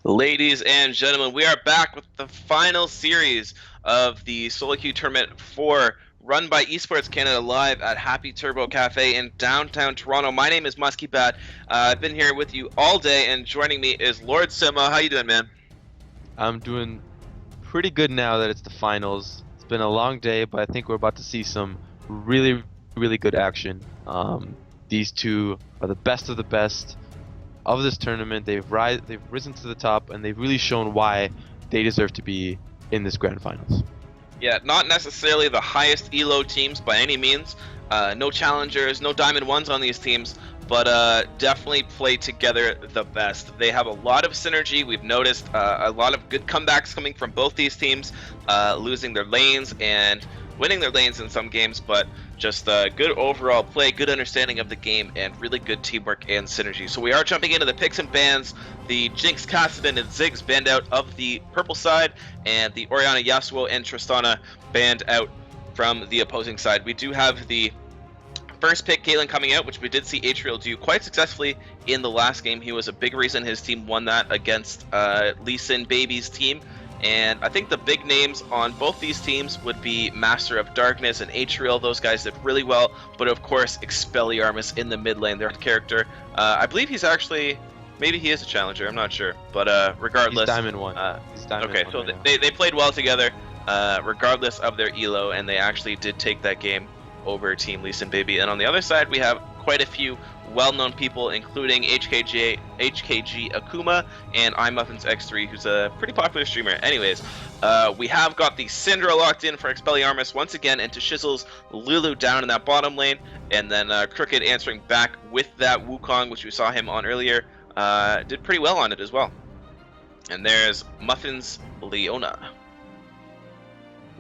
Ladies and gentlemen, we are back with the final series of the Solo Queue Tournament 4 run by Esports Canada live at Happy Turbo Cafe in downtown Toronto. My name is Muskie Bat. I've been here with you all day, and joining me is Lord Sima. How you doing, man? I'm doing pretty good now that it's the finals. It's been a long day, but I think we're about to see some really, really good action. These two are the best of the best of this tournament. They've risen to the top, and they've really shown why they deserve to be in this grand finals. Yeah, not necessarily the highest elo teams by any means. No challengers, no diamond ones on these teams, but definitely play together the best. They have a lot of synergy. We've noticed a lot of good comebacks coming from both these teams, losing their lanes and winning their lanes in some games, but just good overall play, good understanding of the game, and really good teamwork and synergy. So we are jumping into the picks and bans. The Jinx, Kassadin, and Ziggs banned out of the purple side, and the Orianna, Yasuo, and Tristana banned out from the opposing side. We do have the first pick, Caitlyn, coming out, which we did see Atriel do quite successfully in the last game. He was a big reason his team won that against Lee Sin Baby's team. And I think the big names on both these teams would be Master of Darkness and Atriel. Those guys did really well. But of course, Expelliarmus in the mid lane, their character. I believe he's actually, maybe he is a challenger, I'm not sure. But regardless. He's Diamond 1. He's Diamond okay, 1 so right they played well together, regardless of their elo, and they actually did take that game over Team Lee Sin Baby. And on the other side, we have quite a few well-known people, including HKG Akuma and iMuffins X3, who's a pretty popular streamer. Anyways, we have got the Syndra locked in for Expelliarmus once again, and to Shizzle's Lulu down in that bottom lane, and then Crooked answering back with that Wukong, which we saw him on earlier. Did pretty well on it as well. And there's Muffins Leona.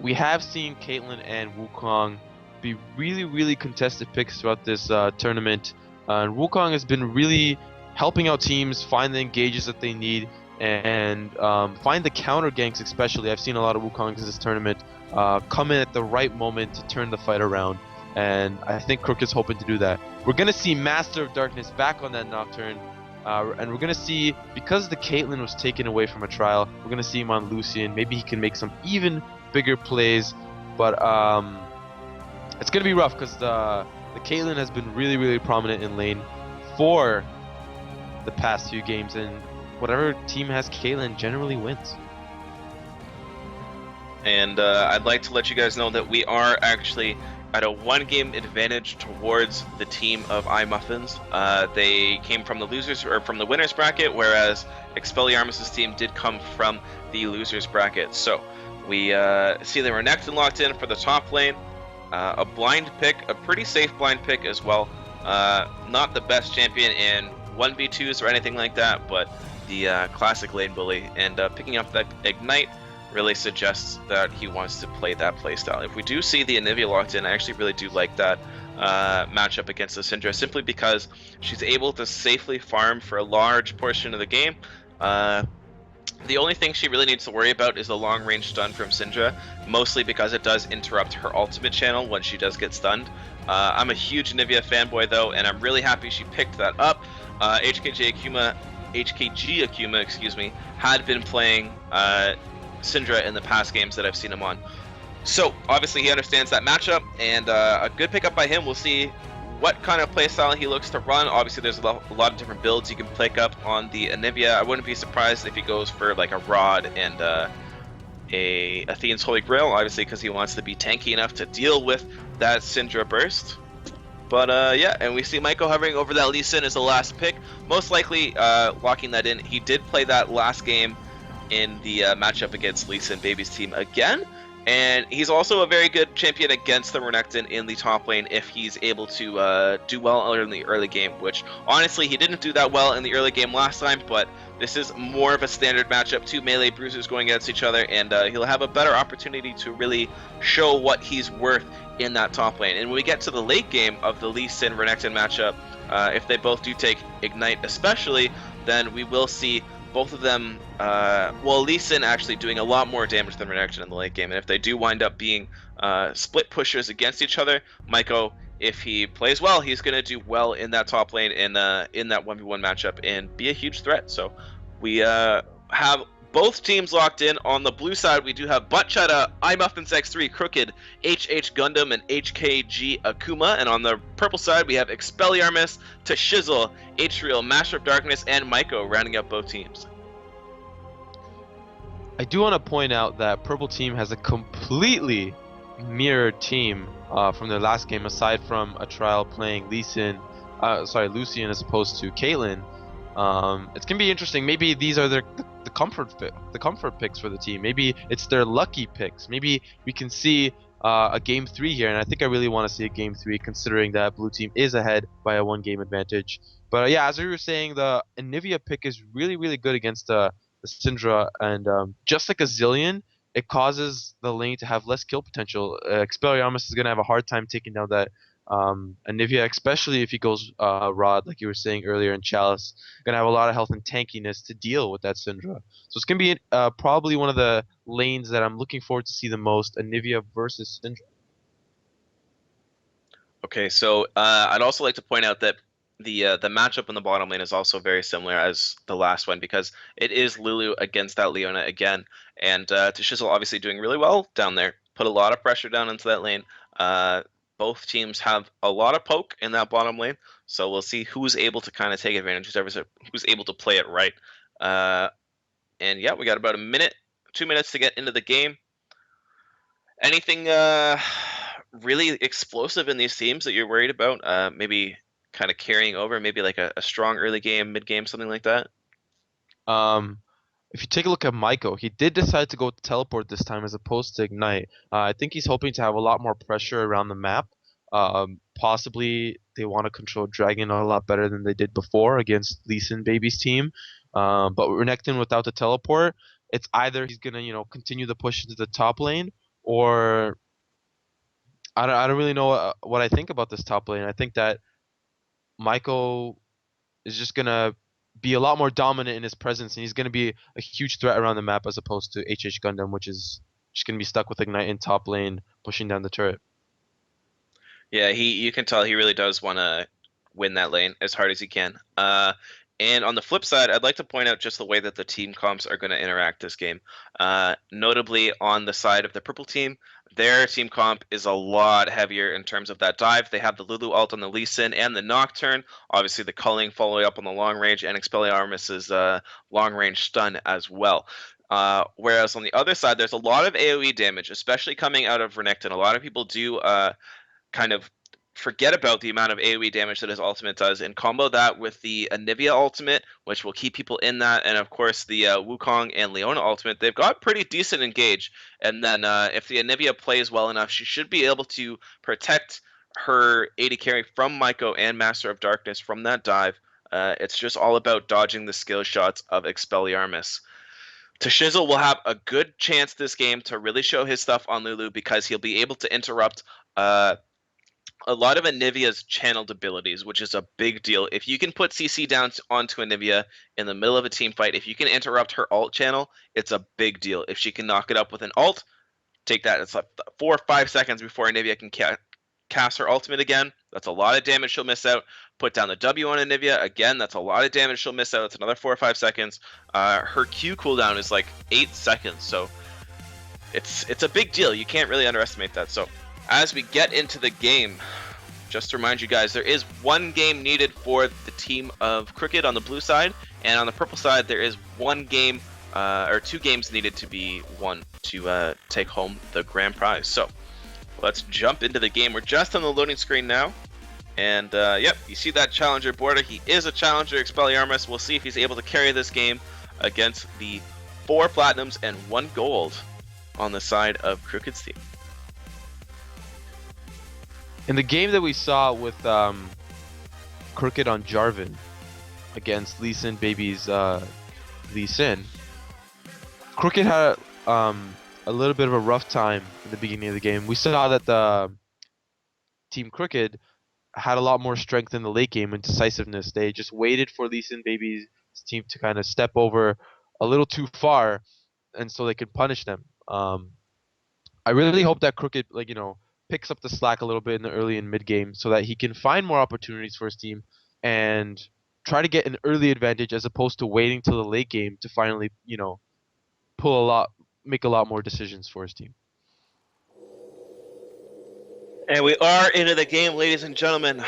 We have seen Caitlyn and Wukong be really, really contested picks throughout this tournament. And Wukong has been really helping out teams find the engages that they need and find the counter ganks especially. I've seen a lot of Wukongs in this tournament come in at the right moment to turn the fight around. And I think Crook is hoping to do that. We're going to see Master of Darkness back on that Nocturne. And we're going to see, because the Caitlyn was taken away from a trial, we're going to see him on Lucian. Maybe he can make some even bigger plays. But it's going to be rough because the Caitlyn has been really, really prominent in lane for the past few games, and whatever team has Caitlyn generally wins. And I'd like to let you guys know that we are actually at a one-game advantage towards the team of iMuffins. They came from the losers or from the winners bracket, whereas Expelliarmus' team did come from the losers bracket. So we see the Renekton locked in for the top lane. A blind pick, a pretty safe blind pick as well. Not the best champion in 1v2s or anything like that, but the classic lane bully. And picking up that Ignite really suggests that he wants to play that playstyle. If we do see the Anivia locked in, I actually really do like that matchup against the Syndra, simply because she's able to safely farm for a large portion of the game. The only thing she really needs to worry about is the long-range stun from Syndra, mostly because it does interrupt her ultimate channel when she does get stunned. I'm a huge Anivia fanboy though, and I'm really happy she picked that up. HKG Akuma, excuse me, had been playing Syndra in the past games that I've seen him on. So obviously he understands that matchup, and a good pickup by him. We'll see what kind of playstyle he looks to run. Obviously there's a lot of different builds you can pick up on the Anivia. I wouldn't be surprised if he goes for like a Rod and a Athene's Holy Grail, obviously because he wants to be tanky enough to deal with that Syndra burst. But yeah, and we see Michael hovering over that Lee Sin as the last pick, most likely locking that in. He did play that last game in the matchup against Lee Sin Baby's team again. And he's also a very good champion against the Renekton in the top lane if he's able to do well in the early game, which honestly he didn't do that well in the early game last time, but this is more of a standard matchup, two melee bruisers going against each other, and he'll have a better opportunity to really show what he's worth in that top lane. And when we get to the late game of the Lee Sin Renekton matchup, if they both do take Ignite especially, then we will see both of them, Lee Sin actually doing a lot more damage than Renekton in the late game, and if they do wind up being split pushers against each other, Maiko, if he plays well, he's going to do well in that top lane in that 1v1 matchup and be a huge threat. So we have both teams locked in. On the blue side, we do have Buttchetta, iMuffins X3, Crooked, HH Gundam, and HKG Akuma. And on the purple side, we have Expelliarmus, Tashizzle, H-Real, Master of Darkness, and Maiko rounding up both teams. I do want to point out that Purple Team has a completely mirrored team from their last game, aside from a trial playing Lucian as opposed to Caitlyn. It's gonna be interesting. Maybe these are the comfort picks for the team. Maybe it's their lucky picks. Maybe we can see a game 3 here, and I think I really want to see a game 3, considering that blue team is ahead by a 1-game advantage. But yeah, as we were saying, the Anivia pick is really, really good against the Syndra, and just like a Zillion, it causes the lane to have less kill potential. Expelliarmus is gonna have a hard time taking down that Anivia, especially if he goes Rod, like you were saying earlier, in Chalice, gonna have a lot of health and tankiness to deal with that Syndra. So it's gonna be probably one of the lanes that I'm looking forward to see the most, Anivia versus Syndra. Okay, so I'd also like to point out that the matchup in the bottom lane is also very similar as the last one, because it is Lulu against that Leona again, and Tashizzle obviously doing really well down there. Put a lot of pressure down into that lane. Both teams have a lot of poke in that bottom lane, so we'll see who's able to kind of take advantage, who's able to play it right. And yeah, we got about 2 minutes to get into the game. Anything really explosive in these teams that you're worried about? Maybe kind of carrying over, maybe like a strong early game, mid game, something like that? If you take a look at Maiko, he did decide to go with teleport this time as opposed to ignite. I think he's hoping to have a lot more pressure around the map. Possibly they want to control Dragon a lot better than they did before against Lee Sin Baby's team. But Renekton without the teleport, it's either he's gonna continue the push into the top lane, or I don't really know what I think about this top lane. I think that Maiko is just gonna be a lot more dominant in his presence, and he's gonna be a huge threat around the map as opposed to HH Gundam, which is just gonna be stuck with Ignite in top lane, pushing down the turret. Yeah, you can tell he really does want to win that lane as hard as he can. And on the flip side, I'd like to point out just the way that the team comps are going to interact this game. Notably, on the side of the purple team, their team comp is a lot heavier in terms of that dive. They have the Lulu ult on the Lee Sin and the Nocturne. Obviously, the culling following up on the long range, and Expelliarmus's long range stun as well. Whereas on the other side, there's a lot of AoE damage, especially coming out of Renekton. A lot of people do kind of forget about the amount of AoE damage that his ultimate does, and combo that with the Anivia ultimate, which will keep people in that, and of course the Wukong and Leona ultimate. They've got pretty decent engage, and then if the Anivia plays well enough, she should be able to protect her AD carry from Maiko and Master of Darkness from that dive. It's just all about dodging the skill shots of Expelliarmus. Tashizzle will have a good chance this game to really show his stuff on Lulu, because he'll be able to interrupt a lot of Anivia's channeled abilities, which is a big deal. If you can put CC down onto Anivia in the middle of a team fight, if you can interrupt her ult channel, it's a big deal. If she can knock it up with an ult, take that. It's like 4 or 5 seconds before Anivia can cast her ultimate again. That's a lot of damage she'll miss out. Put down the W on Anivia. Again, that's a lot of damage she'll miss out. It's another 4 or 5 seconds. Her Q cooldown is like 8 seconds, so it's a big deal. You can't really underestimate that. So as we get into the game, just to remind you guys, there is 1 game needed for the team of Crooked on the blue side, and on the purple side there is 1 game or 2 games needed to be won to take home the grand prize. So let's jump into the game. We're just on the loading screen now, and yep, you see that challenger border. He is a challenger, Expelliarmus. We'll see if he's able to carry this game against the 4 platinums and 1 gold on the side of Crooked's team. In the game that we saw with Crooked on Jarvan against Lee Sin Baby's Lee Sin, Crooked had a little bit of a rough time in the beginning of the game. We saw that the Team Crooked had a lot more strength in the late game and decisiveness. They just waited for Lee Sin Baby's team to kind of step over a little too far, and so they could punish them. I really hope that Crooked, picks up the slack a little bit in the early and mid game, so that he can find more opportunities for his team and try to get an early advantage as opposed to waiting till the late game to finally, make a lot more decisions for his team. And we are into the game, ladies and gentlemen.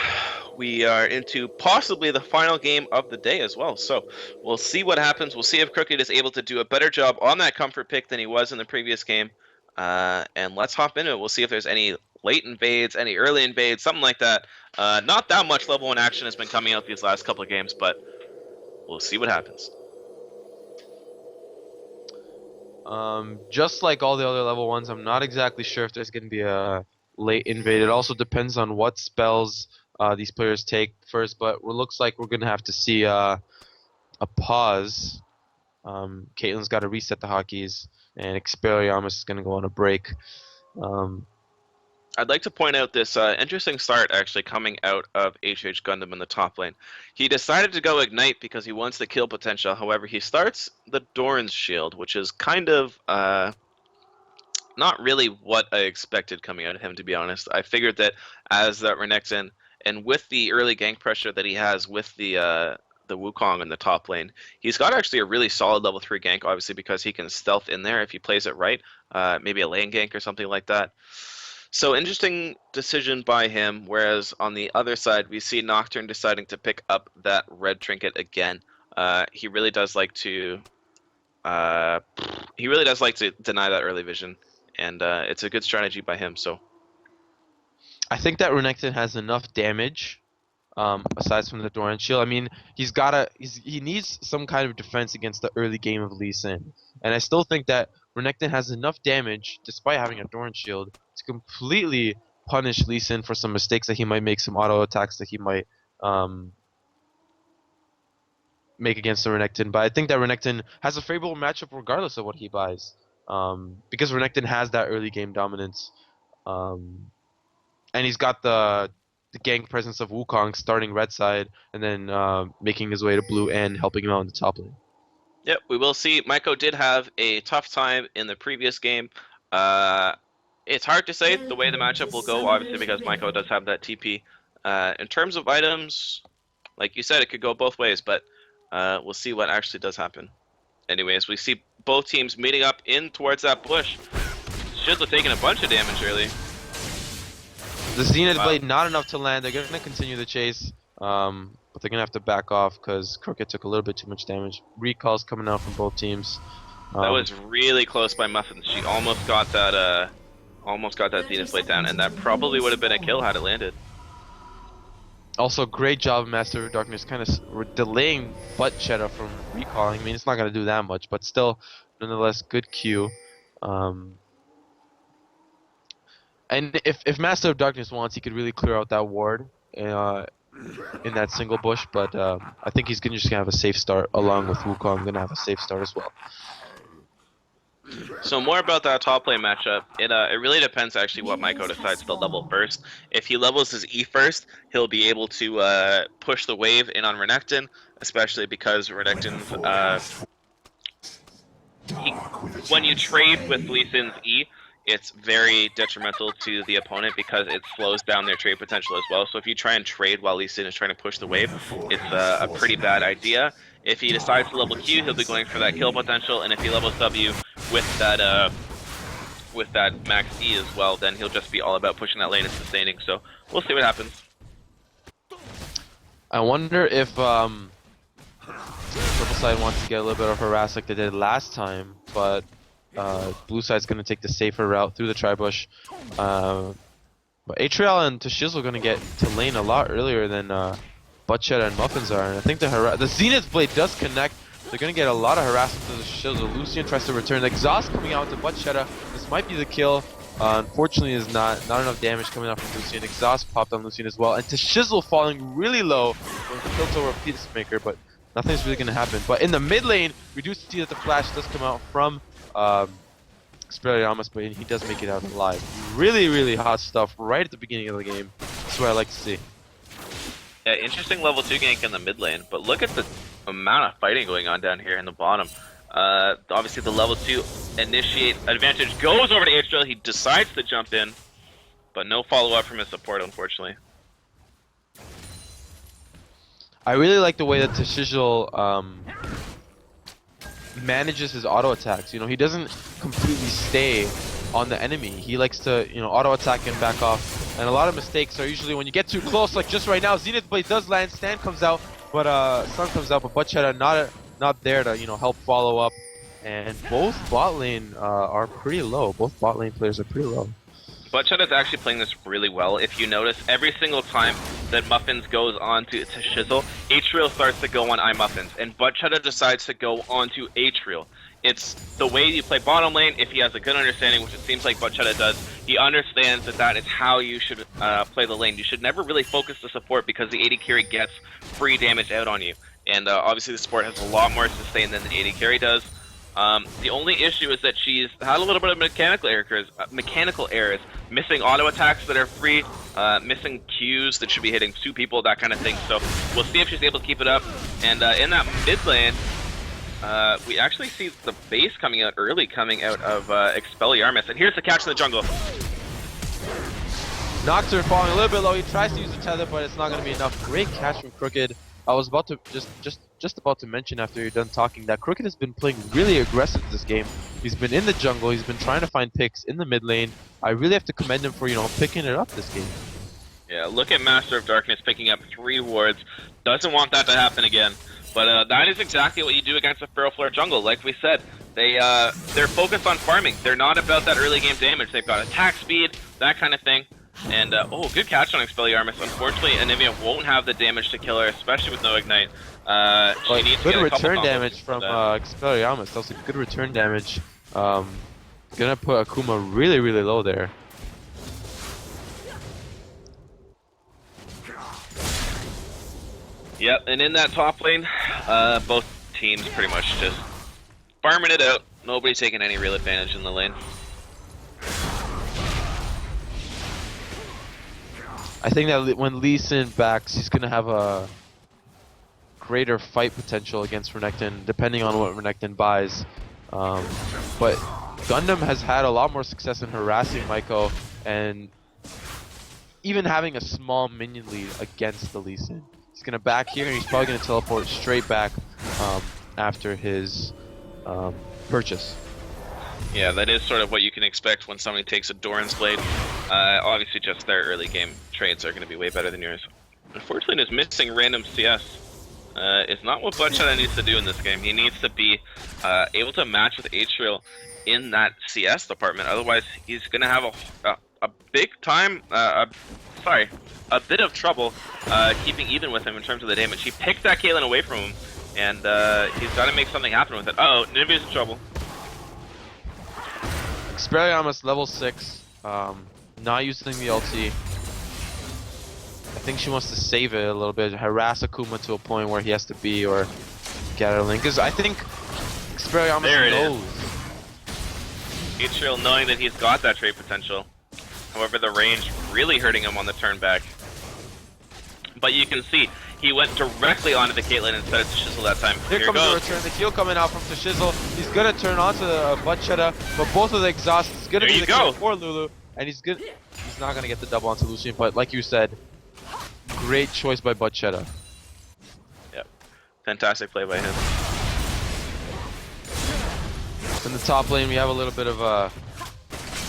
We are into possibly the final game of the day as well. So we'll see what happens. We'll see if Crooked is able to do a better job on that comfort pick than he was in the previous game. And let's hop into it. We'll see if there's any late invades, any early invades, something like that. Not that much level 1 action has been coming out these last couple of games, but we'll see what happens. Just like all the other level 1s, I'm not exactly sure if there's going to be a late invade. It also depends on what spells these players take first, but it looks like we're going to have to see a pause. Caitlin's got to reset the hotkeys, and Expelliarmus is going to go on a break. I'd like to point out this interesting start actually coming out of HH Gundam in the top lane. He decided to go Ignite because he wants the kill potential. However, he starts the Doran's Shield, which is kind of not really what I expected coming out of him, to be honest. I figured that as that Renekton, and with the early gank pressure that he has with the Wukong in the top lane, he's got actually a really solid level 3 gank, obviously because he can stealth in there if he plays it right, maybe a lane gank or something like that. So interesting decision by him, whereas on the other side we see Nocturne deciding to pick up that red trinket again. He really does like to deny that early vision, and it's a good strategy by him. So I think that Renekton has enough damage, aside from the Doran Shield. I mean, he needs some kind of defense against the early game of Lee Sin, and I still think that Renekton has enough damage, despite having a Doran Shield, to completely punish Lee Sin for some mistakes that he might make, some auto attacks that he might make against the Renekton. But I think that Renekton has a favorable matchup regardless of what he buys, because Renekton has that early game dominance, and he's got the gank presence of Wukong starting red side and then making his way to blue and helping him out in the top lane. Yep, we will see. Maiko did have a tough time in the previous game. It's hard to say the way the matchup will go, obviously, because Maiko does have that TP. In terms of items, like you said, it could go both ways, but we'll see what actually does happen. Anyways, we see both teams meeting up in towards that bush. Shizzle taking a bunch of damage early. The Zenith Blade, not enough to land. They're going to continue the chase, but they're going to have to back off because Crooked took a little bit too much damage. Recalls coming out from both teams. That was really close by Muffins. She almost got that Zenith Blade down, and that probably would have been a kill had it landed. Also, great job, Master of Darkness, kind of delaying Butt Cheddar from recalling. I mean, it's not going to do that much, but still, nonetheless, good Q. And if Master of Darkness wants, he could really clear out that ward in that single bush, but I think he's just going to have a safe start, along with Wukong going to have a safe start as well. So more about that top lane matchup. It really depends actually what Maiko decides to level first. If he levels his E first, he'll be able to push the wave in on Renekton, especially because Renekton's when you trade with Lee Sin's E, it's very detrimental to the opponent because it slows down their trade potential as well. So if you try and trade while Lee Sin is trying to push the wave, it's a pretty bad idea. If he decides to level Q, he'll be going for that kill potential, and if he levels W with that max E as well, then he'll just be all about pushing that lane and sustaining. So we'll see what happens. I wonder if purple side wants to get a little bit of harass like they did last time, but blue side's going to take the safer route through the tri-bush. But Atrial and Tashizzle are going to get to lane a lot earlier than Buttshedda and Muffins are, and I think the Zenith Blade does connect. They're going to get a lot of harassment to the Tashizzle. Lucian tries to return. The exhaust coming out to Buttshedda. This might be the kill. Unfortunately, is not enough damage coming out from Lucian. Exhaust popped on Lucian as well, and Tashizzle falling really low from the kill over Peacemaker, but nothing's really going to happen. But in the mid lane, we do see that the flash does come out from Expelliarmus, but he does make it out alive. Really, really hot stuff right at the beginning of the game. That's what I like to see. Yeah, interesting level 2 gank in the mid lane, but look at the amount of fighting going on down here in the bottom. Obviously the level 2 initiate advantage goes over to Atrial. He decides to jump in, but no follow-up from his support, unfortunately. I really like the way that Tashizil manages his auto attacks. You know, he doesn't completely stay on the enemy. He likes to, you know, auto attack and back off. And a lot of mistakes are usually when you get too close, like just right now. Zenith Blade does land, Stand comes out, but Sun comes out, but Butchetta not there to, you know, help follow up. And both bot lane are pretty low. Both bot lane players are pretty low. Butchetta is actually playing this really well. If you notice, every single time that Muffins goes on to Shizzle, Atrial starts to go on iMuffins, and Butchetta decides to go onto Atrial. It's the way you play bottom lane. If he has a good understanding, which it seems like Butchetta does, he understands that that is how you should play the lane. You should never really focus the support because the AD carry gets free damage out on you. And obviously the support has a lot more sustain than the AD carry does. The only issue is that she's had a little bit of mechanical errors, missing auto attacks that are free, missing Qs that should be hitting 2 people, that kind of thing. So we'll see if she's able to keep it up. And in that mid lane, we actually see the base coming out early, coming out of Expelliarmus. And here's the catch in the jungle. Nocturne falling a little bit low. He tries to use the tether, but it's not going to be enough. Great catch from Crooked. I was about to just about to mention after you're done talking that Crooked has been playing really aggressive this game. He's been in the jungle. He's been trying to find picks in the mid lane. I really have to commend him for, you know, picking it up this game. Yeah, look at Master of Darkness picking up 3 wards. Doesn't want that to happen again. But that is exactly what you do against a Feral Flare jungle. Like we said, they're focused on farming. They're not about that early game damage. They've got attack speed, that kind of thing. And, oh, good catch on Expelliarmus. Unfortunately, Anivia won't have the damage to kill her, especially with no Ignite. She needs to good get a couple return combos damage from Expelliarmus. That was a good return damage. Gonna put Akuma really, really low there. Yep, and in that top lane, both teams pretty much just farming it out. Nobody's taking any real advantage in the lane. I think that when Lee Sin backs, he's gonna have a greater fight potential against Renekton, depending on what Renekton buys. But Gundam has had a lot more success in harassing Maiko and even having a small minion lead against the Lee Sin. He's gonna back here, and he's probably gonna teleport straight back after his purchase. Yeah, that is sort of what you can expect when somebody takes a Doran's Blade. Obviously, just their early game trades are going to be way better than yours. Unfortunately, his missing random CS is not what Butchetta needs to do in this game. He needs to be able to match with Atrial in that CS department. Otherwise, he's going to have a big time, a bit of trouble keeping even with him in terms of the damage. He picked that Caitlyn away from him, and he's got to make something happen with it. Uh-oh, Nivea's in trouble. Expelliarmus level 6, not using the ulti. I think she wants to save it a little bit, harass Akuma to a point where he has to be, or get her link. Because I think Expelliarmus knows. Atrial knowing that he's got that trade potential. However, the range really hurting him on the turn back. But you can see, he went directly onto the Caitlyn instead of Shizzle that time. Here comes the return, the heal coming out from Shizzle. He's gonna turn onto the Butchetta, but both of the exhausts is gonna be the kill for Lulu, and he's not gonna get the double onto Lucian. But like you said, great choice by Butchetta. Yep, fantastic play by him. In the top lane, we have a little bit of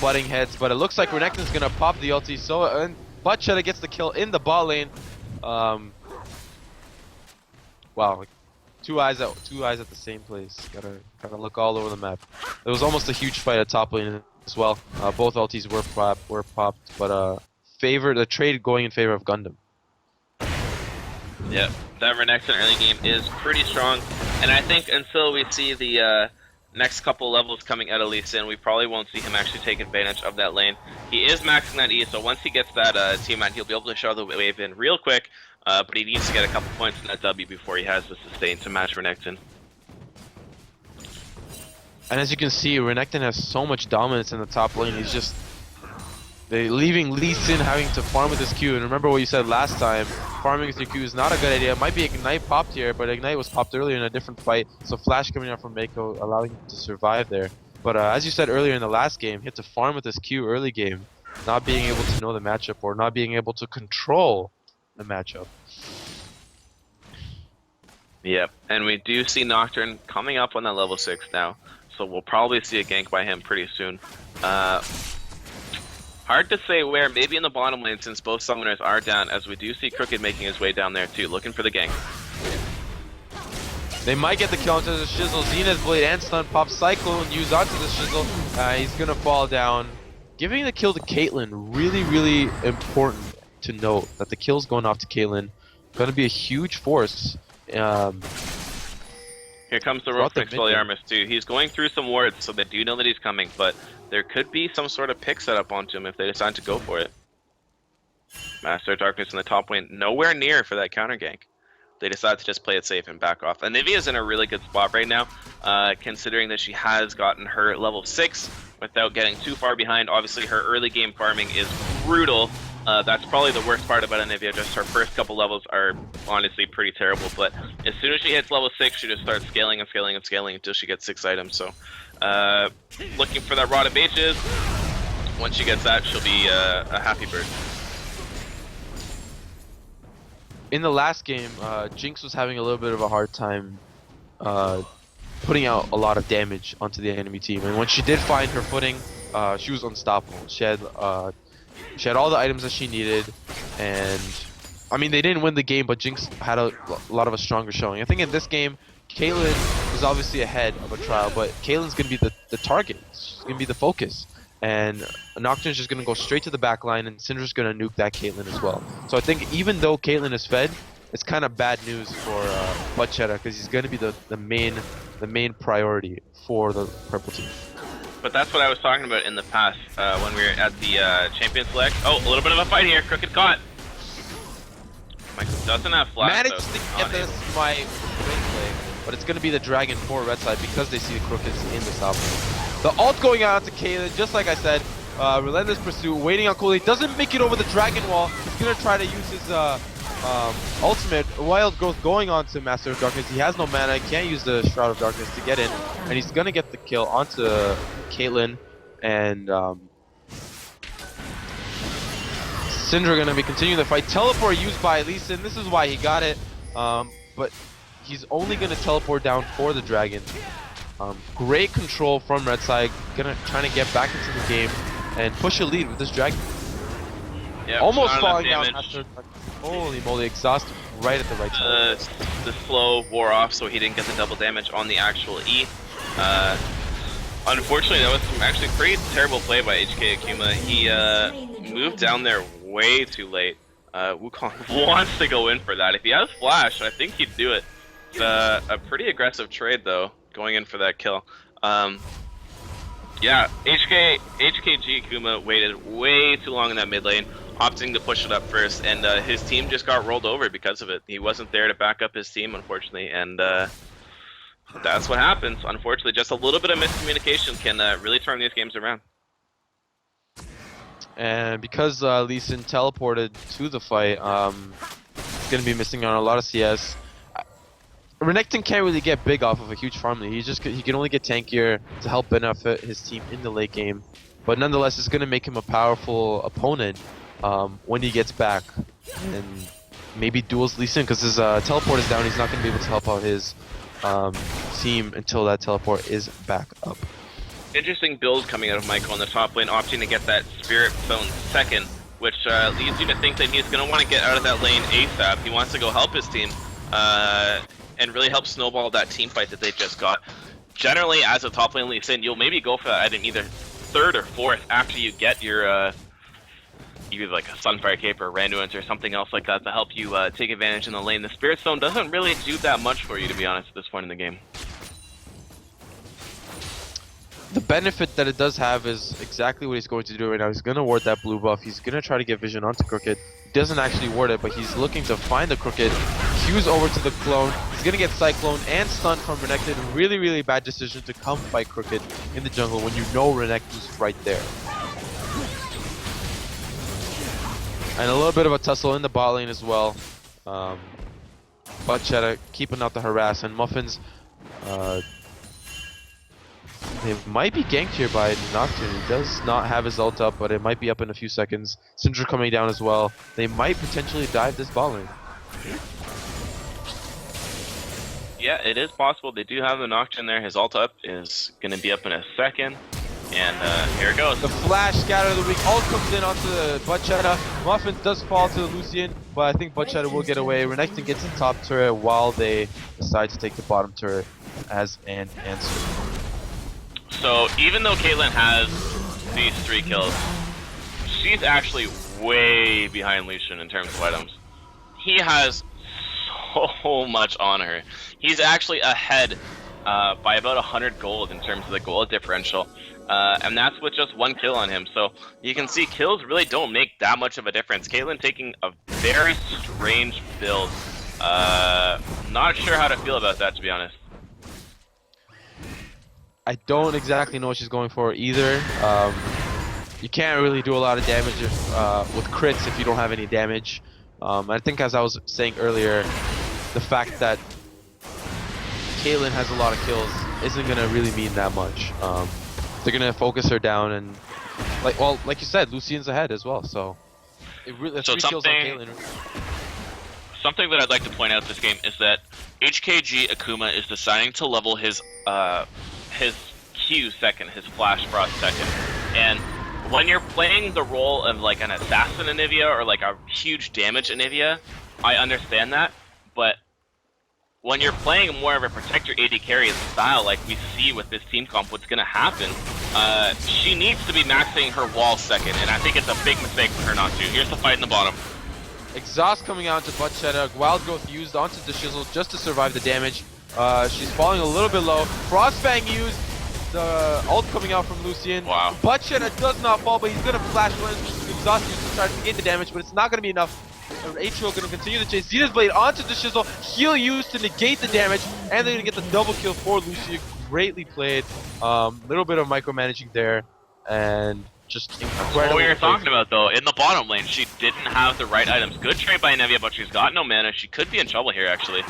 butting heads, but it looks like Renekton's gonna pop the ulti. So and Butchetta gets the kill in the bot lane. Wow, like two eyes at the same place. Gotta look all over the map. It was almost a huge fight at top lane as well. Both ultis were popped, but the trade going in favor of Gundam. Yeah, that Renekton early game is pretty strong, and I think until we see the next couple levels coming out of Lee Sin, we probably won't see him actually take advantage of that lane. He is maxing that E, so once he gets that team out, he'll be able to show the wave in real quick. But he needs to get a couple points in that W before he has the sustain to match Renekton. And as you can see, Renekton has so much dominance in the top lane. He's just leaving Lee Sin having to farm with his Q. And remember what you said last time, farming with your Q is not a good idea. It might be Ignite popped here, but Ignite was popped earlier in a different fight. So Flash coming out from Mako, allowing him to survive there. But as you said earlier in the last game, he had to farm with his Q early game, not being able to know the matchup or not being able to control the matchup. Yep, and we do see Nocturne coming up on that level 6 now, so we'll probably see a gank by him pretty soon. Hard to say where, maybe in the bottom lane since both summoners are down, as we do see Crooked making his way down there too, looking for the gank. They might get the kill onto the Shizzle. Zenith Blade and Stun Pop Cyclone used onto the Shizzle. He's gonna fall down. Giving the kill to Caitlyn, really important to note that the kill's going off to Caitlyn. Gonna be a huge force. Here comes the rope from Expelliarmus too. He's going through some wards, so they do know that he's coming, but there could be some sort of pick set up onto him if they decide to go for it. Master of Darkness in the top lane, nowhere near for that counter gank. They decide to just play it safe and back off. And Nivea's in a really good spot right now, considering that she has gotten her level 6 without getting too far behind. Obviously, her early game farming is brutal. That's probably the worst part about Anivia. Just her first couple levels are honestly pretty terrible. But as soon as she hits level 6, she just starts scaling and scaling and scaling until she gets 6 items. So, looking for that Rod of Mages. Once she gets that, she'll be a happy bird. In the last game, Jinx was having a little bit of a hard time putting out a lot of damage onto the enemy team. And when she did find her footing, she was unstoppable. She had all the items that she needed, and I mean, they didn't win the game, but Jinx had a lot of a stronger showing. I think in this game, Caitlyn is obviously ahead of a trial, but Caitlyn's going to be the target. She's going to be the focus. And Nocturne's just going to go straight to the back line, and Syndra's going to nuke that Caitlyn as well. So I think even though Caitlyn is fed, it's kind of bad news for Butchetta, because he's going to be the main priority for the purple team. But that's what I was talking about in the past when we were at the Champion Select. Oh, a little bit of a fight here. Crooked caught. Michael doesn't have flash. Managed to get this my play, but it's going to be the Dragon for red side because they see the Crooked's in the top lane. The ult going out to Caitlyn, just like I said, Relentless Pursuit, waiting on Cooley, doesn't make it over the Dragon Wall. He's going to try to use his ultimate. Wild Growth going on to Master of Darkness. He has no mana, he can't use the Shroud of Darkness to get in, and he's going to get the kill onto Caitlyn, and Syndra going to be continuing the fight. Teleport used by Lee Sin, this is why he got it, but he's only going to teleport down for the Dragon. Great control from red side, trying to get back into the game and push a lead with this Dragon. Yep, almost falling down after, holy moly, exhaust right at the right time. The slow wore off, so he didn't get the double damage on the actual E. Unfortunately, that was some actually pretty terrible play by HK Akuma. He moved down there way too late. Wukong wants to go in for that. If he has flash, I think he'd do it. It's a pretty aggressive trade though, going in for that kill. Yeah, HKG Akuma waited way too long in that mid lane, opting to push it up first, and his team just got rolled over because of it. He wasn't there to back up his team, unfortunately, and that's what happens. Unfortunately, just a little bit of miscommunication can really turn these games around. And because Lee Sin teleported to the fight, he's going to be missing on a lot of CS. Renekton can't really get big off of a huge farm lead. He can only get tankier to help benefit his team in the late game. But nonetheless, it's going to make him a powerful opponent when he gets back. And maybe duels Lee Sin, because his teleport is down. He's not going to be able to help out his team until that teleport is back up. Interesting build coming out of Michael in the top lane, opting to get that Spirit Zone second, which leads you to think that he's going to want to get out of that lane ASAP. He wants to go help his team. And really help snowball that team fight that they just got. Generally, as a top lane Lee Sin, you'll maybe go for that item either third or fourth after you get your either like a Sunfire Cape or Randuin's or something else like that to help you take advantage in the lane. The Spirit Stone doesn't really do that much for you, to be honest, at this point in the game. The benefit that it does have is exactly what he's going to do right now. He's going to ward that blue buff. He's going to try to get vision onto Crooked. He doesn't actually ward it, but he's looking to find the Crooked. Q's over to the clone. He's going to get Cyclone and stunned from Renekton. Really bad decision to come fight Crooked in the jungle when you know Renekton's right there. And a little bit of a tussle in the bot lane as well. Butchetta keeping out the harass, and Muffins, they might be ganked here by Nocturne. He does not have his ult up, but it might be up in a few seconds. Syndra coming down as well. They might potentially dive this bot lane. Yeah, it is possible. They do have the Nocturne there. His ult up is going to be up in a second. And here it goes. The flash scatter of the week ult comes in onto the Butchetta. Muffins does fall to Lucian, but I think Butchetta will get away. Renekton gets the top turret while they decide to take the bottom turret as an answer. So even though Caitlyn has these 3 kills, she's actually way behind Lucian in terms of items. He has so much on her. He's actually ahead by about 100 gold in terms of the gold differential. And that's with just 1 kill on him. So you can see kills really don't make that much of a difference. Caitlyn taking a very strange build. Not sure how to feel about that, to be honest. I don't exactly know what she's going for either. You can't really do a lot of damage with crits if you don't have any damage. I think, as I was saying earlier, the fact that Caitlyn has a lot of kills isn't going to really mean that much. They're going to focus her down, and like you said, Lucian's ahead as well, so it's 3 kills on Caitlyn. Something that I'd like to point out this game is that HKG Akuma is deciding to level his Q second, his Flash Frost second. And when you're playing the role of like an assassin Anivia or like a huge damage Anivia, I understand that. But when you're playing more of a protector AD carry style like we see with this team comp, what's going to happen, she needs to be maxing her wall second. And I think it's a big mistake for her not to. Here's the fight in the bottom. Exhaust coming out to Butchetta, Wild Growth used onto the Shizzle just to survive the damage. She's falling a little bit low. Frostfang used, the ult coming out from Lucian. Wow. Butchetta does not fall, but he's going to flash lens. Exhaust used to try to negate the damage, but it's not going to be enough. Atrio going to continue to chase Zenith's Blade onto the Shizzle. Heal used to negate the damage, and they're going to get the double kill for Lucian. Greatly played. Little bit of micromanaging there, and just incredible. What we were talking about though, in the bottom lane, she didn't have the right items. Good trade by Anivia, but she's got no mana. She could be in trouble here actually.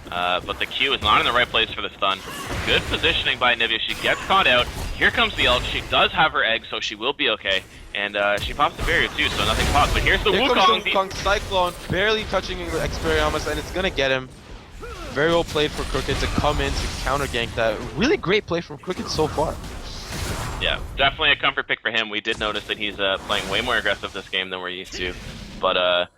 But the Q is not in the right place for the stun. Good positioning by Anivia. She gets caught out. Here comes the ult. She does have her egg, so she will be okay. And she pops the barrier too, so nothing pops. But here's the Wukong. Wukong Cyclone, barely touching Expelliarmus, and it's gonna get him. Very well played for Crooked to come in to counter gank that. Really great play from Crooked so far. Yeah, definitely a comfort pick for him. We did notice that he's playing way more aggressive this game than we're used to. But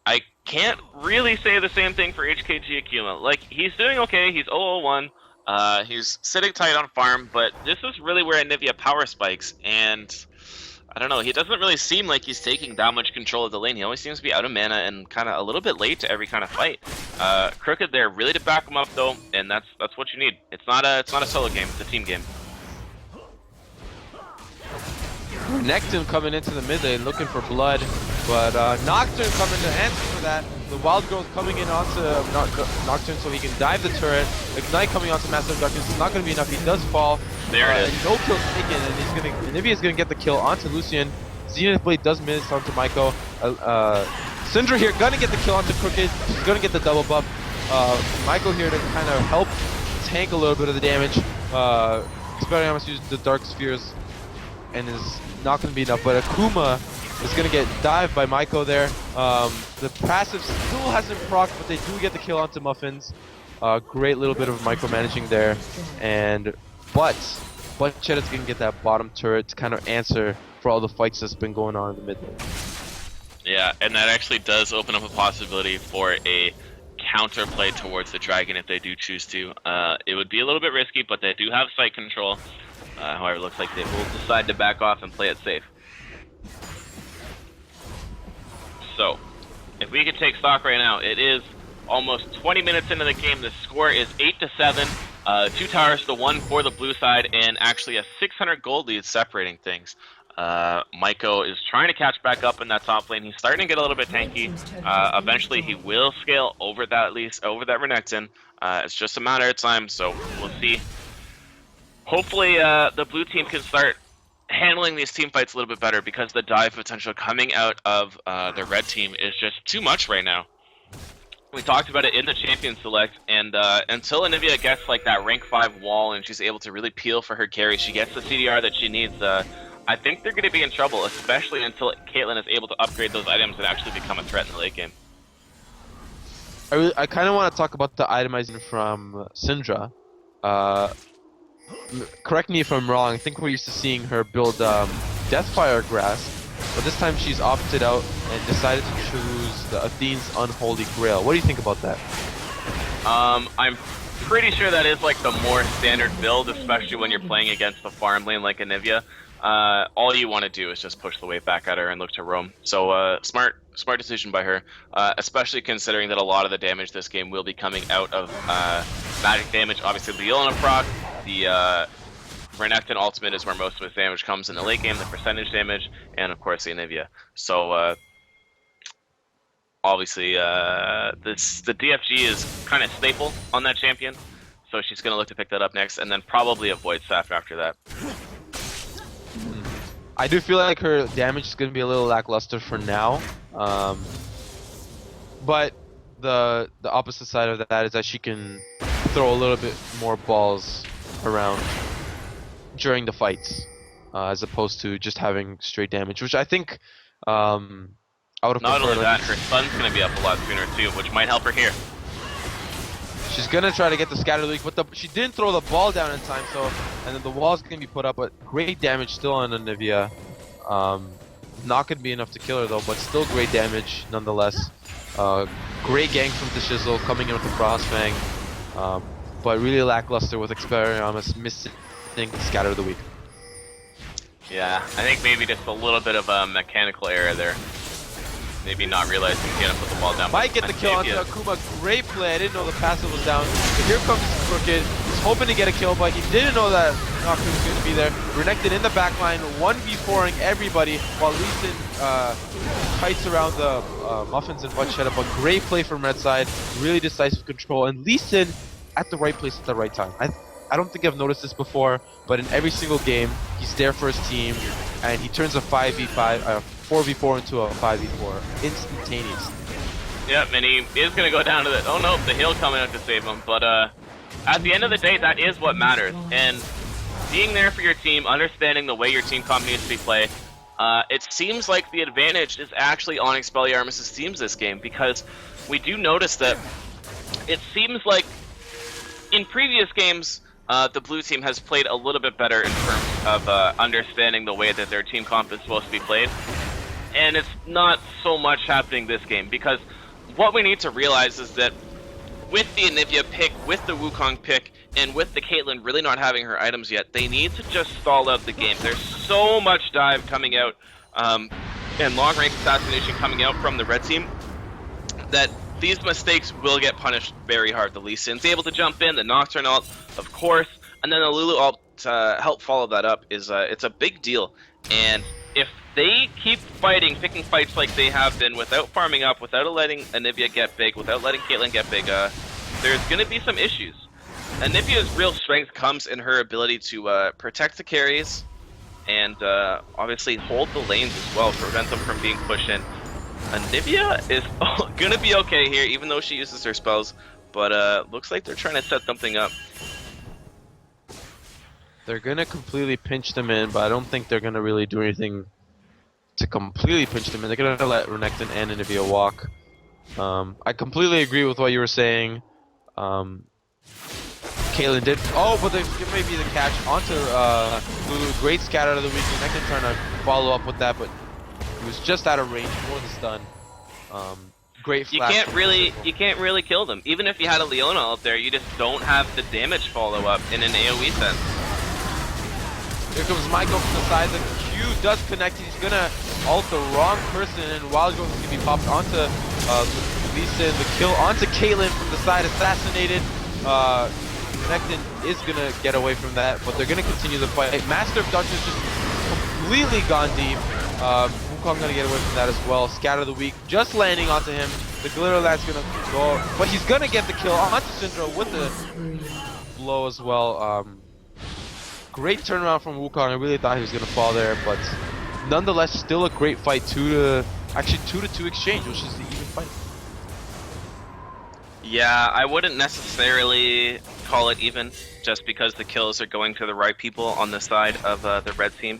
I can't really say the same thing for HKG Akuma. Like, he's doing okay. He's 0-0-1. He's sitting tight on farm, but this is really where Anivia power spikes. And I don't know, he doesn't really seem like he's taking that much control of the lane. He always seems to be out of mana and kind of a little bit late to every kind of fight. Crooked there really to back him up though, and that's what you need. It's not a solo game, it's a team game. Renekton coming into the mid lane looking for blood, but Nocturne coming to answer for that. The Wild Growth coming in onto Nocturne so he can dive the turret. Ignite coming onto Massive Darkness. It's not going to be enough. He does fall. There it is. No kills taken, and Anivia's going to get the kill onto Lucian. Zenith Blade does miss onto Maiko. Syndra here going to get the kill onto Crooked. She's going to get the double buff. Maiko here to kind of help tank a little bit of the damage. Expelliarmus used the Dark Spheres and is not going to be enough, but Akuma is going to get dived by Maiko there. The passive still hasn't procced, but they do get the kill onto Muffins. Great little bit of micromanaging there, but Chetta's going to get that bottom turret to kind of answer for all the fights that's been going on in the mid lane. Yeah, and that actually does open up a possibility for a counter play towards the dragon if they do choose to. It would be a little bit risky, but they do have site control. However, it looks like they will decide to back off and play it safe. So, if we could take stock right now, it is almost 20 minutes into the game. The score is 8-7. 2 towers to 1 for the blue side, and actually a 600 gold lead separating things. Maiko is trying to catch back up in that top lane. He's starting to get a little bit tanky. Eventually, he will scale over that Renekton. It's just a matter of time, so we'll see. Hopefully, the blue team can start handling these team fights a little bit better because the dive potential coming out of the red team is just too much right now. We talked about it in the Champion Select, and until Anivia gets like that rank 5 wall and she's able to really peel for her carry, she gets the CDR that she needs, I think they're going to be in trouble, especially until Caitlyn is able to upgrade those items and actually become a threat in the late game. I kind of want to talk about the itemizing from Syndra. Uh, Correct me if I'm wrong. I think we're used to seeing her build Deathfire Grass, but this time she's opted out and decided to choose the Athene's Unholy Grail. What do you think about that? I'm pretty sure that is like the more standard build, especially when you're playing against the farm lane like Anivia. All you want to do is just push the wave back at her and look to roam. So smart decision by her, especially considering that a lot of the damage this game will be coming out of magic damage. Obviously, Leona proc, the Renekton ultimate is where most of his damage comes in the late game, the percentage damage, and of course the Anivia. So obviously, the DFG is kind of staple on that champion, so she's going to look to pick that up next, and then probably avoid Staff after that. I do feel like her damage is going to be a little lackluster for now, but the opposite side of that is that she can throw a little bit more balls around during the fights, as opposed to just having straight damage, which I think I would have Not preferred. only that, her stun's going to be up a lot sooner too, which might help her here. She's gonna try to get the scatter leak, but she didn't throw the ball down in time, so and then the wall's gonna be put up, but great damage still on Anivia. Not gonna be enough to kill her though, but still great damage nonetheless. Great gank from the Shizzle coming in with the Frostfang, but really lackluster with Expelliarmus missing Scatter of the Week. Yeah, I think maybe just a little bit of a mechanical error there. Maybe not realizing he had to put the ball down. Might get the kill onto Akuma. Great play. I didn't know the passive was down. But here comes Crooked. He's hoping to get a kill, but he didn't know that Nocturne was going to be there. Renekton in the backline, 1v4ing everybody while Lee Sin kites around the Muffins and Buttshed. But great play from Red side. Really decisive control. And Lee Sin at the right place at the right time. I don't think I've noticed this before, but in every single game, he's there for his team, and he turns a 5v5, 4v4 into a 5v4 instantaneously. Yep, and he is going to go down to the... Oh no, the heal coming out to save him. But at the end of the day, that is what matters. And being there for your team, understanding the way your team comp needs to be played, it seems like the advantage is actually on Expelliarmus' teams this game, because we do notice that it seems like in previous games, the blue team has played a little bit better in terms of understanding the way that their team comp is supposed to be played. And it's not so much happening this game, because what we need to realize is that with the Anivia pick, with the Wukong pick, and with the Caitlyn really not having her items yet, they need to just stall out the game. There's so much dive coming out and long-range assassination coming out from the red team that these mistakes will get punished very hard. The Lee Sin's able to jump in, the Nocturne ult, of course, and then the Lulu ult to help follow that up is it's a big deal. And if they keep fighting, picking fights like they have been, without farming up, without letting Anivia get big, without letting Caitlyn get big, there's going to be some issues. Anivia's real strength comes in her ability to protect the carries and obviously hold the lanes as well, prevent them from being pushed in. Anivia is going to be okay here, even though she uses her spells, but looks like they're trying to set something up. They're going to completely pinch them in, but I don't think they're going to really do anything to completely pinch them in. They're going to let Renekton and Anivia walk. I completely agree with what you were saying. Caitlyn did... Oh, but there may be the catch onto Lulu. Great scatter of the week. Renekton trying to follow up with that, but he was just out of range for the stun. Great flash. You can't really kill them. Even if you had a Leona out there, you just don't have the damage follow up in an AoE sense. Here comes Michael from the side. The Q does connect. He's gonna ult the wrong person, and Wild Growth is gonna be popped onto Lisa. The kill onto Caitlyn from the side, assassinated. Renekton is gonna get away from that, but they're gonna continue the fight. Master of Dungeons just completely gone deep. Wukong gonna get away from that as well. Scatter of the Week just landing onto him. The Glitter Lad's gonna go, but he's gonna get the kill onto Syndra with the blow as well. Great turnaround from Wukong. I really thought he was gonna fall there, but nonetheless, still a great fight. 2-2 exchange, which is the even fight. Yeah, I wouldn't necessarily call it even, just because the kills are going to the right people on the side of the red team,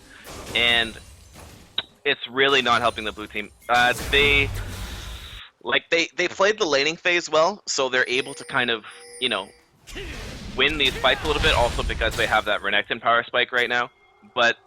and it's really not helping the blue team. Like they played the laning phase well, so they're able to kind of, you know, win these fights a little bit. Also because they have that Renekton power spike right now, but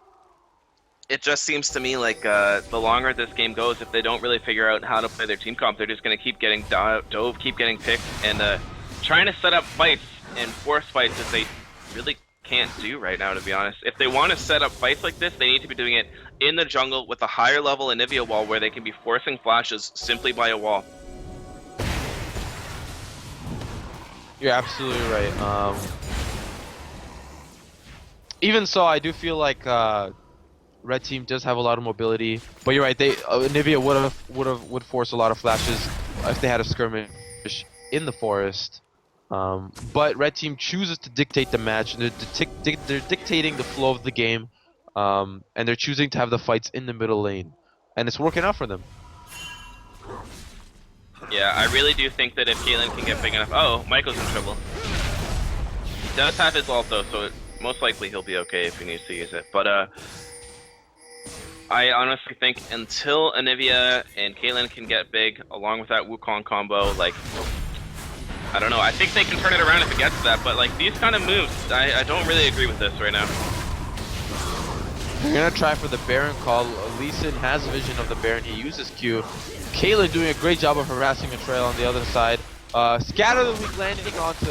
it just seems to me like the longer this game goes, if they don't really figure out how to play their team comp, they're just going to keep getting dove, keep getting picked, and trying to set up fights and force fights that they really can't do right now, to be honest. If they want to set up fights like this, they need to be doing it in the jungle with a higher level Anivia wall where they can be forcing flashes simply by a wall. You're absolutely right. Even so, I do feel like Red team does have a lot of mobility, but you're right. They Anivia would force a lot of flashes if they had a skirmish in the forest. But Red team chooses to dictate the match. They're dictating the flow of the game, and they're choosing to have the fights in the middle lane, and it's working out for them. Yeah, I really do think that if Caitlyn can get big enough... Oh, Michael's in trouble. He does have his ult though, so most likely he'll be okay if he needs to use it. But I honestly think until Anivia and Caitlyn can get big, along with that Wukong combo, like... I don't know, I think they can turn it around if it gets to that, but like these kind of moves, I don't really agree with this right now. They're gonna try for the Baron call. Lee Sin has vision of the Baron, he uses Q. Caitlyn doing a great job of harassing a trail on the other side. Scatter the weak landing onto,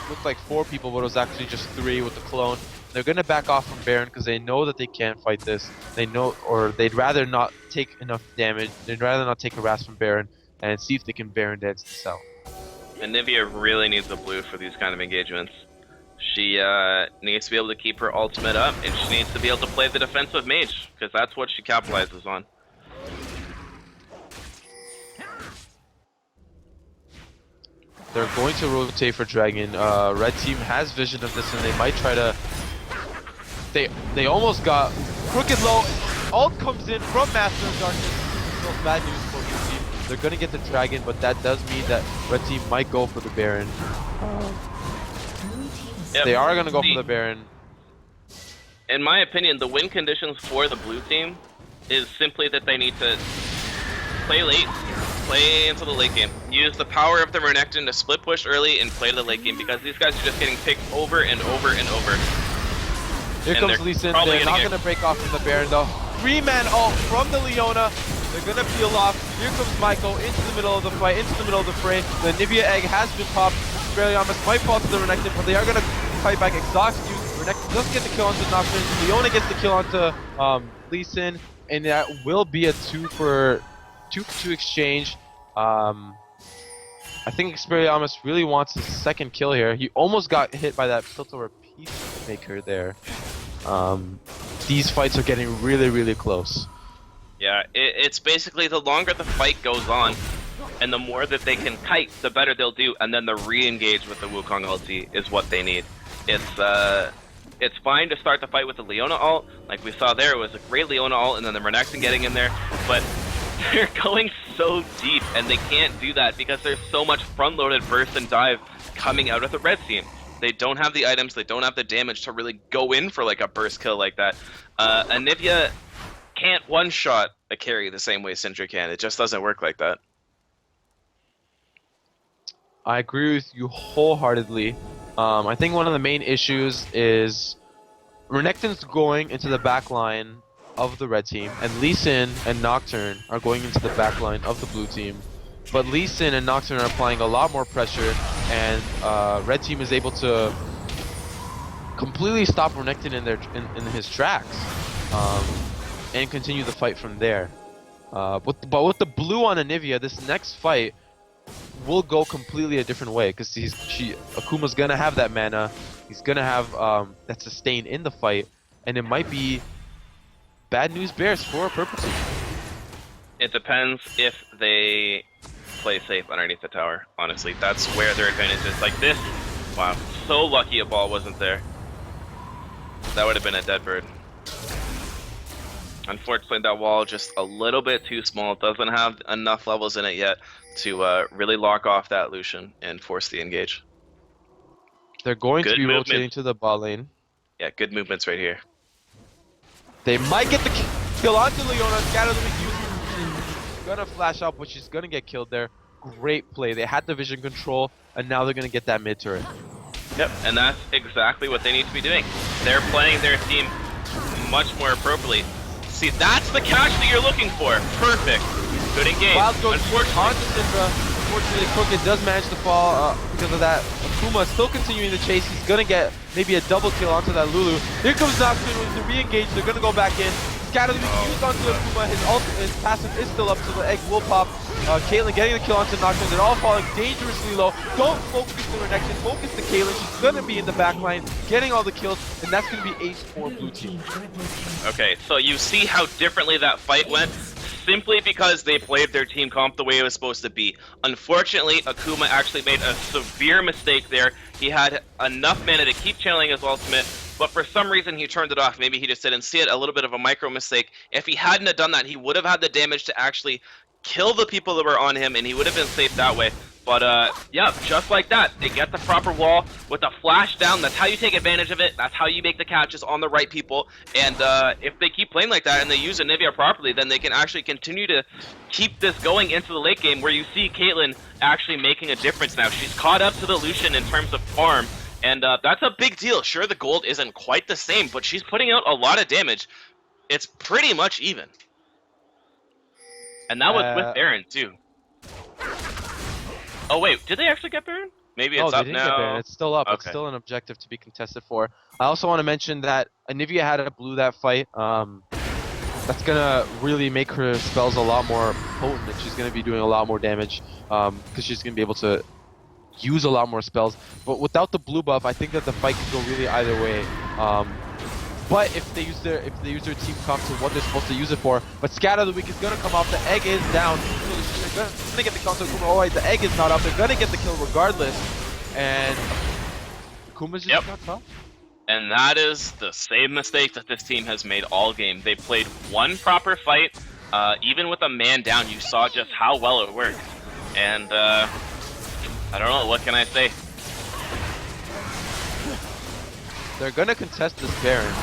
looked like 4 people, but it was actually just 3 with the clone. They're gonna back off from Baron because they know that they can't fight this. They know, or they'd rather not take enough damage. They'd rather not take harass from Baron and see if they can Baron dance the cell. Anivia really needs a blue for these kind of engagements. She needs to be able to keep her ultimate up, and she needs to be able to play the defensive mage, because that's what she capitalizes on. They're going to rotate for Dragon. Red team has vision of this, and they might try to... They almost got crooked low. Ult comes in from Master of Darkness. So bad news for Blue team. They're going to get the Dragon, but that does mean that Red team might go for the Baron. Yep. They are going to go for the Baron. In my opinion, the win conditions for the blue team is simply that they need to play late, play into the late game. Use the power of the Renekton to split push early and play the late game, because these guys are just getting picked over and over and over. Here comes Lee Sin. They're not going to break off from the Baron though. 3-man ult from the Leona. They're going to peel off. Here comes Michael into the middle of the fight, into the middle of the fray. The Nivea egg has been popped. Expelliarmus might fall to the Renekton, but they are going to fight back. Exhaust you. Renekton doesn't get the kill onto Nocturne. Leona gets the kill onto Lee Sin, and that will be a 2-for-2 exchange. I think Expelliarmus really wants his second kill here. He almost got hit by that Piltover Peacemaker there. These fights are getting really, really close. Yeah, it's basically the longer the fight goes on, and the more that they can kite, the better they'll do, and then the re-engage with the Wukong ulti is what they need. It's fine to start the fight with the Leona ult, like we saw there. It was a great Leona ult, and then the Renekton getting in there, but they're going so deep, and they can't do that because there's so much front-loaded burst and dive coming out of the red team. They don't have the items, they don't have the damage to really go in for like a burst kill like that. Anivia can't one-shot a carry the same way Syndra can. It just doesn't work like that. I agree with you wholeheartedly. I think one of the main issues is Renekton's going into the back line of the red team, and Lee Sin and Nocturne are going into the back line of the blue team. But Lee Sin and Nocturne are applying a lot more pressure, and red team is able to completely stop Renekton in his tracks, and continue the fight from there. But with the blue on Anivia, this next fight will go completely a different way, because Akuma's gonna have that mana. He's gonna have that sustain in the fight, and it might be bad news bears for Purple team. It depends if they play safe underneath the tower. Honestly, that's where their advantage is. Like this, wow, so lucky a ball wasn't there. That would have been a dead bird. Unfortunately, that wall just a little bit too small. It doesn't have enough levels in it yet to really lock off that Lucian and force the engage. They're going to be rotating to the bot lane. Yeah, good movements right here. They might get the kill onto Leona. Scatter the weak use. gonna flash out, but she's gonna get killed there. Great play. They had the vision control, and now they're gonna get that mid turret. Yep, and that's exactly what they need to be doing. They're playing their team much more appropriately. See, that's the catch that you're looking for. Perfect. Good engage. Wild goes Unfortunately, onto Syndra. Unfortunately, Crooked does manage to fall because of that. Akuma is still continuing the chase. He's gonna get maybe a double kill onto that Lulu. Here comes Nocturne with the re-engage. They're gonna go back in. Scatter the used onto Akuma. His passive is still up, so the egg will pop. Caitlyn getting the kill onto Nocturne. They're all falling dangerously low. Don't focus the rejection. Focus the Caitlyn. She's gonna be in the back line, getting all the kills, and that's gonna be ace for blue team. okay, so you see how differently that fight went? Simply because they played their team comp the way it was supposed to be. Unfortunately, Akuma actually made a severe mistake there. He had enough mana to keep channeling his ultimate, but for some reason he turned it off. Maybe he just didn't see it, a little bit of a micro mistake. If he hadn't have done that, he would have had the damage to actually kill the people that were on him, and he would have been safe that way. But yeah, just like that, they get the proper wall with a flash down. That's how you take advantage of it. That's how you make the catches on the right people. And if they keep playing like that and they use Anivia properly, then they can actually continue to keep this going into the late game, where you see Caitlyn actually making a difference now. She's caught up to the Lucian in terms of farm, and that's a big deal. Sure, the gold isn't quite the same, but she's putting out a lot of damage. It's pretty much even. And that was with Baron, too. Oh wait, did they actually get Baron? Maybe it's they up didn't now. Get Baron. It's still up. Okay. It's still an objective to be contested for. I also want to mention that Anivia had to blue that fight. That's gonna really make her spells a lot more potent, and she's gonna be doing a lot more damage because she's gonna be able to use a lot more spells. But without the blue buff, I think that the fight could go really either way. But if they use their team comp to what they're supposed to use it for, but Scatter the Weak is gonna come off. The egg is down. They're gonna get the counter. Oh wait, the egg is not up. They're gonna get the kill regardless. And Akuma's just got tough. And that is the same mistake that this team has made all game. They played one proper fight. Even with a man down, you saw just how well it worked. And I don't know, what can I say? They're gonna contest this Baron.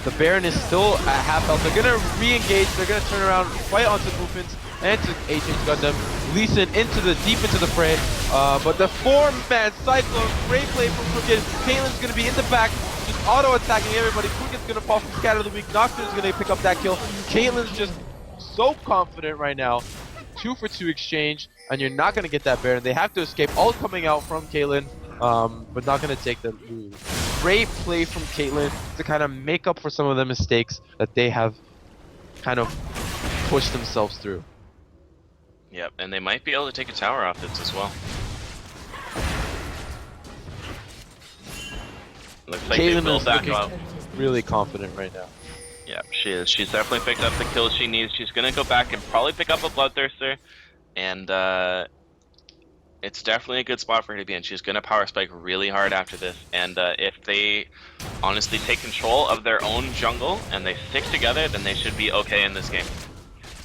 The Baron is still at half health. They're gonna re-engage. They're gonna turn around, fight onto Movements and to HH Gundam. Lee Sin deep into the fray. But the 4-man Cyclone, great play from Crooked. Caitlyn's gonna be in the back, just auto-attacking everybody. Crooked's gonna fall from Scatter the Weak. Nocturne's gonna pick up that kill. Caitlyn's just so confident right now. 2 for 2 exchange, and you're not gonna get that Baron. They have to escape. All coming out from Caitlyn. But not gonna take the lead. Great play from Caitlyn to kind of make up for some of the mistakes that they have kind of pushed themselves through. Yep, and they might be able to take a tower off this as well. Looks like Caitlyn they built is back looking up. really confident right now. Yeah, she is. She's definitely picked up the kills she needs. She's gonna go back and probably pick up a Bloodthirster, and it's definitely a good spot for her to be in. She's going to power spike really hard after this, and if they honestly take control of their own jungle and they stick together, then they should be okay in this game.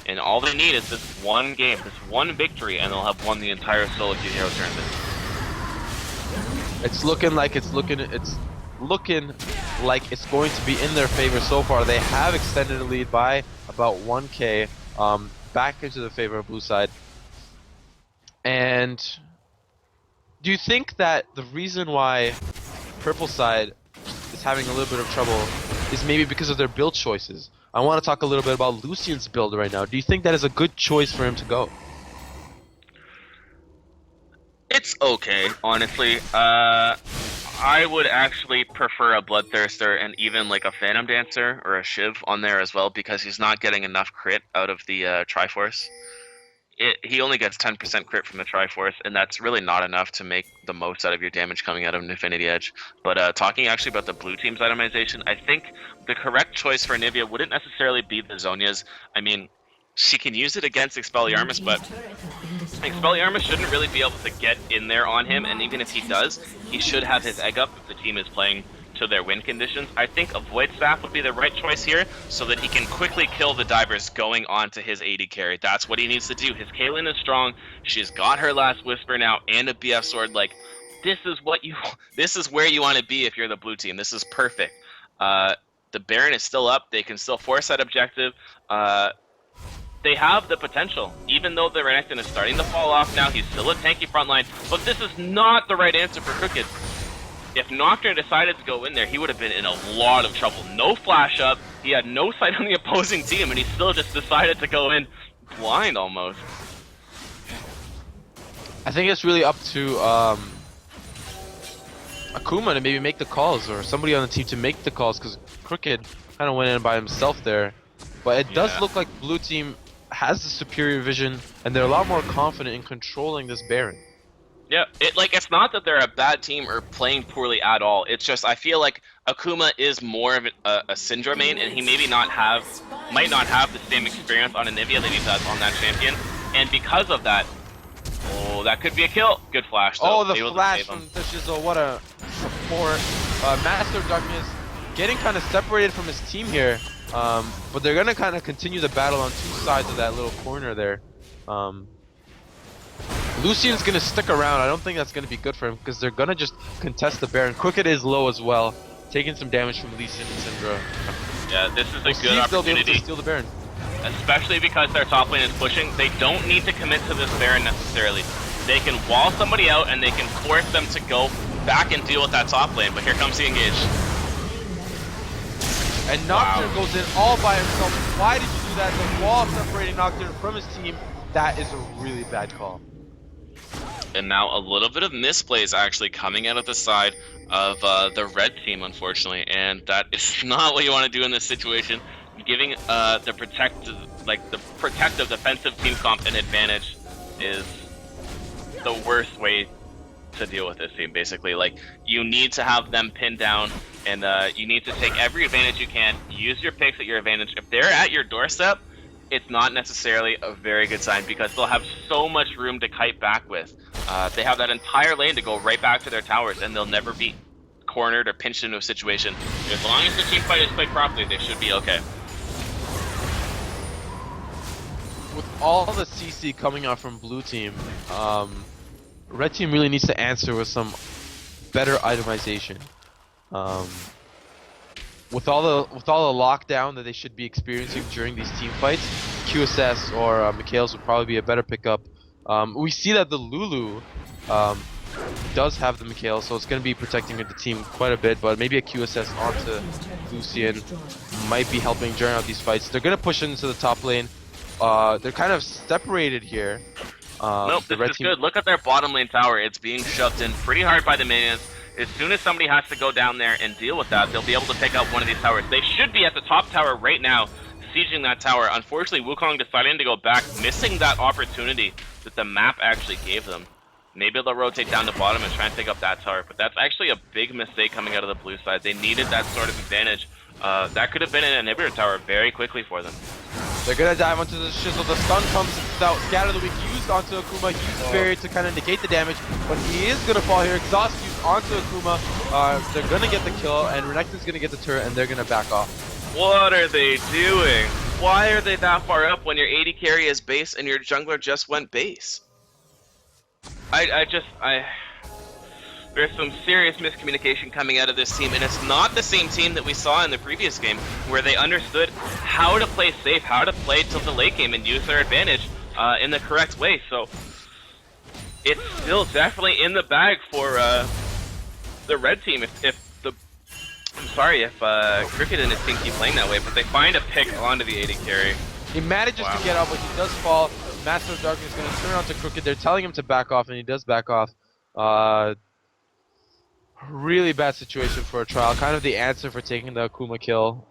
And all they need is this one game, this one victory, and they'll have won the entire solo queue hero tournament. It's looking like it's going to be in their favor so far. They have extended the lead by about 1k back into the favor of blue side. And do you think that the reason why purple side is having a little bit of trouble is maybe because of their build choices? I want to talk a little bit about Lucian's build right now. Do you think that is a good choice for him to go? It's okay, honestly. I would actually prefer a Bloodthirster and even like a Phantom Dancer or a Shiv on there as well, because he's not getting enough crit out of the Triforce. He only gets 10% crit from the Triforce, and that's really not enough to make the most out of your damage coming out of an Infinity Edge. But talking actually about the blue team's itemization, I think the correct choice for Anivia wouldn't necessarily be the Zhonya's. I mean, she can use it against Expelliarmus, but Expelliarmus shouldn't really be able to get in there on him, and even if he does, he should have his egg up if the team is playing to their win conditions. I think a Void Staff would be the right choice here, so that he can quickly kill the divers going on to his AD carry. That's what he needs to do. His Caitlyn is strong. She's got her last Whisper now and a BF sword. Like, this is where you want to be if you're the blue team. This is perfect. The Baron is still up. They can still force that objective. they have the potential. Even though the Renekton is starting to fall off now, he's still a tanky frontline, but this is not the right answer for Crooked. If Nocturne decided to go in there, he would have been in a lot of trouble. No flash up, he had no sight on the opposing team, and he still just decided to go in blind almost. I think it's really up to Akuma to maybe make the calls, or somebody on the team to make the calls, because Crooked kind of went in by himself there. But it does look like blue team has the superior vision, and they're a lot more confident in controlling this Baron. Yeah, it's not that they're a bad team or playing poorly at all. It's just I feel like Akuma is more of a Syndra main, and he might not have the same experience on Anivia that he does on that champion. And because of that, oh, that could be a kill. Good flash though. Oh, the flash from the Shizzle, what a support. Master of Darkness getting kind of separated from his team here, but they're gonna kind of continue the battle on two sides of that little corner there. Lucian's gonna stick around. I don't think that's gonna be good for him because they're gonna just contest the Baron. Crooked is low as well, taking some damage from Lucian and Syndra. Yeah, this is a good opportunity. They'll be able to steal the Baron. Especially because their top lane is pushing. They don't need to commit to this Baron necessarily. They can wall somebody out and they can force them to go back and deal with that top lane. But here comes the engage. And Nocturne goes in all by himself. Why did you do that? The wall separating Nocturne from his team. That is a really bad call. And now a little bit of misplays actually coming out of the side of the red team, unfortunately, and that is not what you want to do in this situation. Giving the protective defensive team comp an advantage is the worst way to deal with this team. Basically, like, you need to have them pinned down, and you need to take every advantage you can. Use your picks at your advantage. If they're at your doorstep, it's not necessarily a very good sign because they'll have so much room to kite back with. They have that entire lane to go right back to their towers, and they'll never be cornered or pinched into a situation. As long as the team fight is played properly, they should be okay. With all the CC coming out from blue team, red team really needs to answer with some better itemization. With all the lockdown that they should be experiencing during these team fights, QSS or Mikhail's would probably be a better pickup. We see that the Lulu does have the Mikhail, so it's going to be protecting the team quite a bit, but maybe a QSS onto Lucian might be helping during out these fights. They're going to push into the top lane. They're kind of separated here. Nope, this is good. Look at their bottom lane tower. It's being shoved in pretty hard by the minions. As soon as somebody has to go down there and deal with that, they'll be able to pick up one of these towers. They should be at the top tower right now, sieging that tower. Unfortunately, Wukong deciding to go back, missing that opportunity that the map actually gave them. Maybe they'll rotate down to bottom and try and pick up that tower, but that's actually a big mistake coming out of the blue side. They needed that sort of advantage. That could have been an inhibitor tower very quickly for them. They're gonna dive onto the Shizzle. The stun comes out. Scatter the weak used onto Akuma. Used barrier to kind of negate the damage, but he is gonna fall here. Exhaust used onto Akuma. They're gonna get the kill, and Renekton's gonna get the turret, and they're gonna back off. What are they doing? Why are they that far up when your AD carry is base and your jungler just went base? There's some serious miscommunication coming out of this team, and it's not the same team that we saw in the previous game, where they understood how to play safe, how to play till the late game and use their advantage in the correct way. So it's still definitely in the bag for the red team. I'm sorry if Cricket and his team keep playing that way, but they find a pick onto the AD carry. He manages to get out, but he does fall. Master of Darkness is going to turn onto Crooked. They're telling him to back off, and he does back off. Really bad situation for a trial. Kind of the answer for taking the Akuma kill.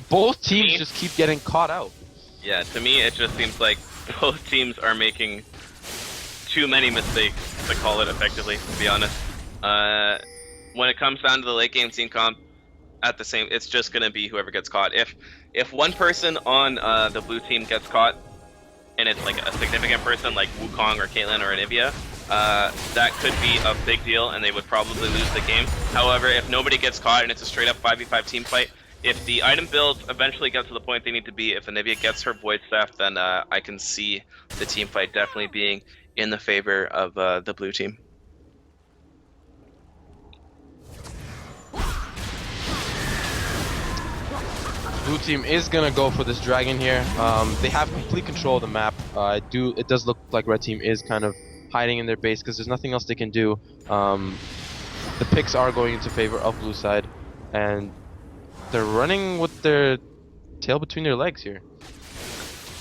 Both teams just keep getting caught out. Yeah, to me it just seems like both teams are making too many mistakes to call it effectively, to be honest. When it comes down to the late game team comp, it's just gonna be whoever gets caught. If one person on the blue team gets caught, and it's like a significant person like Wukong or Caitlyn or Anivia, that could be a big deal and they would probably lose the game. However, if nobody gets caught and it's a straight up 5v5 team fight, if the item builds eventually get to the point they need to be, if Anivia gets her Void Staff, then I can see the team fight definitely being in the favor of the blue team. Blue team is gonna go for this dragon here. They have complete control of the map. It does look like red team is kind of hiding in their base because there's nothing else they can do. The picks are going into favor of blue side, and they're running with their tail between their legs here.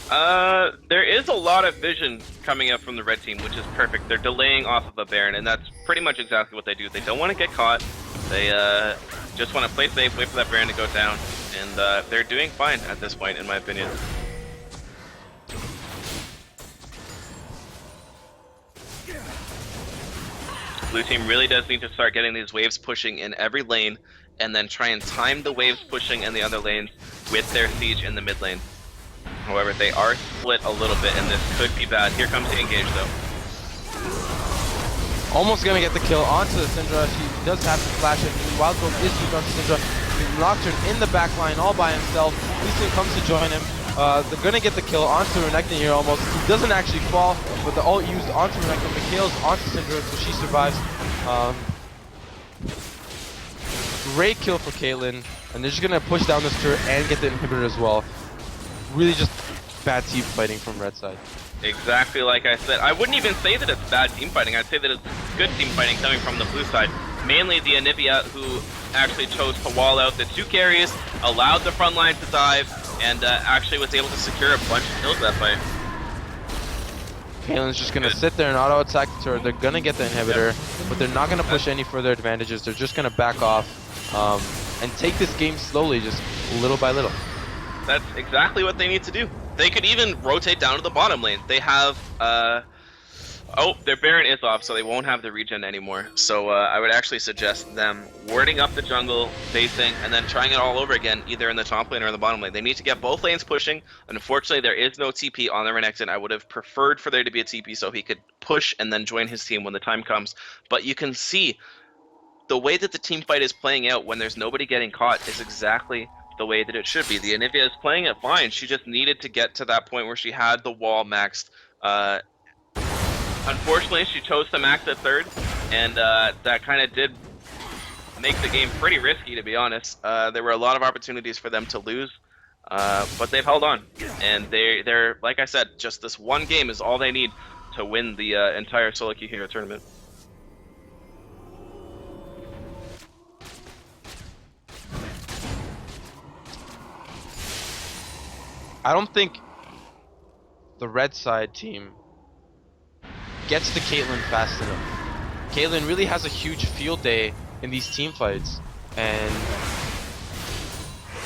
There is a lot of vision coming up from the red team, which is perfect. They're delaying off of a Baron, and that's pretty much exactly what they do. They don't want to get caught. They just want to play safe, wait for that Baron to go down, and they're doing fine at this point, in my opinion. Blue team really does need to start getting these waves pushing in every lane, and then try and time the waves pushing in the other lanes with their siege in the mid lane. However, they are split a little bit, and this could be bad. Here comes the engage, though. Almost gonna get the kill onto the Syndra. She does have to flash it. Wild Growth is used onto Syndra. Nocturne in the back line all by himself. Leeson comes to join him. They're gonna get the kill onto Renekton here almost. He doesn't actually fall, but the ult used onto Renekton. Mikhail's onto Syndra, so she survives. Great kill for Caitlyn, and they're just gonna push down this turret and get the inhibitor as well. Really just bad team fighting from red side. Exactly like I said. I wouldn't even say that it's bad team fighting. I'd say that it's good team fighting coming from the blue side. Mainly the Anivia, who actually chose to wall out the 2 carries, allowed the front line to dive, and actually was able to secure a bunch of kills that fight. Caitlyn's just gonna sit there and auto attack the turret. They're gonna get the inhibitor, but they're not gonna push any further advantages. They're just gonna back off and take this game slowly, just little by little. That's exactly what they need to do. They could even rotate down to the bottom lane. They have, oh, their Baron is off, so they won't have the regen anymore. So I would actually suggest them warding up the jungle, basing, and then trying it all over again, either in the top lane or in the bottom lane. They need to get both lanes pushing. Unfortunately, there is no TP on the Renekton. I would have preferred for there to be a TP so he could push and then join his team when the time comes. But you can see the way that the team fight is playing out when there's nobody getting caught is exactly the way that it should be. The Anivia is playing it fine. She just needed to get to that point where she had the wall maxed. Unfortunately, she chose to max at third, and that kind of did make the game pretty risky, to be honest. There were a lot of opportunities for them to lose, but they've held on. And they're, like I said, just this one game is all they need to win the entire Solo Queue Hero tournament. I don't think the red side team gets to Caitlyn fast enough. Caitlyn really has a huge field day in these team fights, and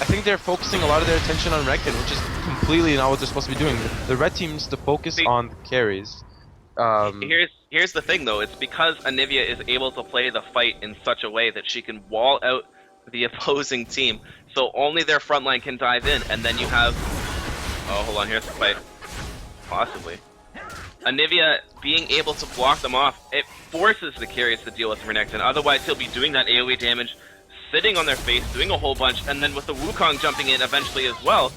I think they're focusing a lot of their attention on Renekton, which is completely not what they're supposed to be doing. The red team needs to focus on the carries. Here's the thing, though. It's because Anivia is able to play the fight in such a way that she can wall out the opposing team, so only their front line can dive in, and then you have... Oh, hold on, here's the fight. Possibly. Anivia being able to block them off, it forces the carries to deal with Renekton. Otherwise, he'll be doing that AoE damage, sitting on their face, doing a whole bunch, and then with the Wukong jumping in eventually as well,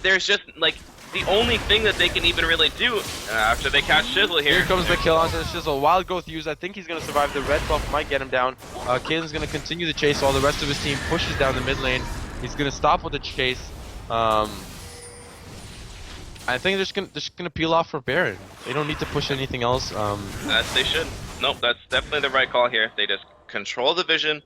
there's just, like, the only thing that they can even really do after they catch Shizzle here. Here comes the kill onto the Shizzle. Wild Growth used. I think he's going to survive. The red buff might get him down. Caitlyn's going to continue the chase while the rest of his team pushes down the mid lane. He's going to stop with the chase. I think they're just gonna peel off for Baron. They don't need to push anything else. As they should. Nope, that's definitely the right call here. They just control the vision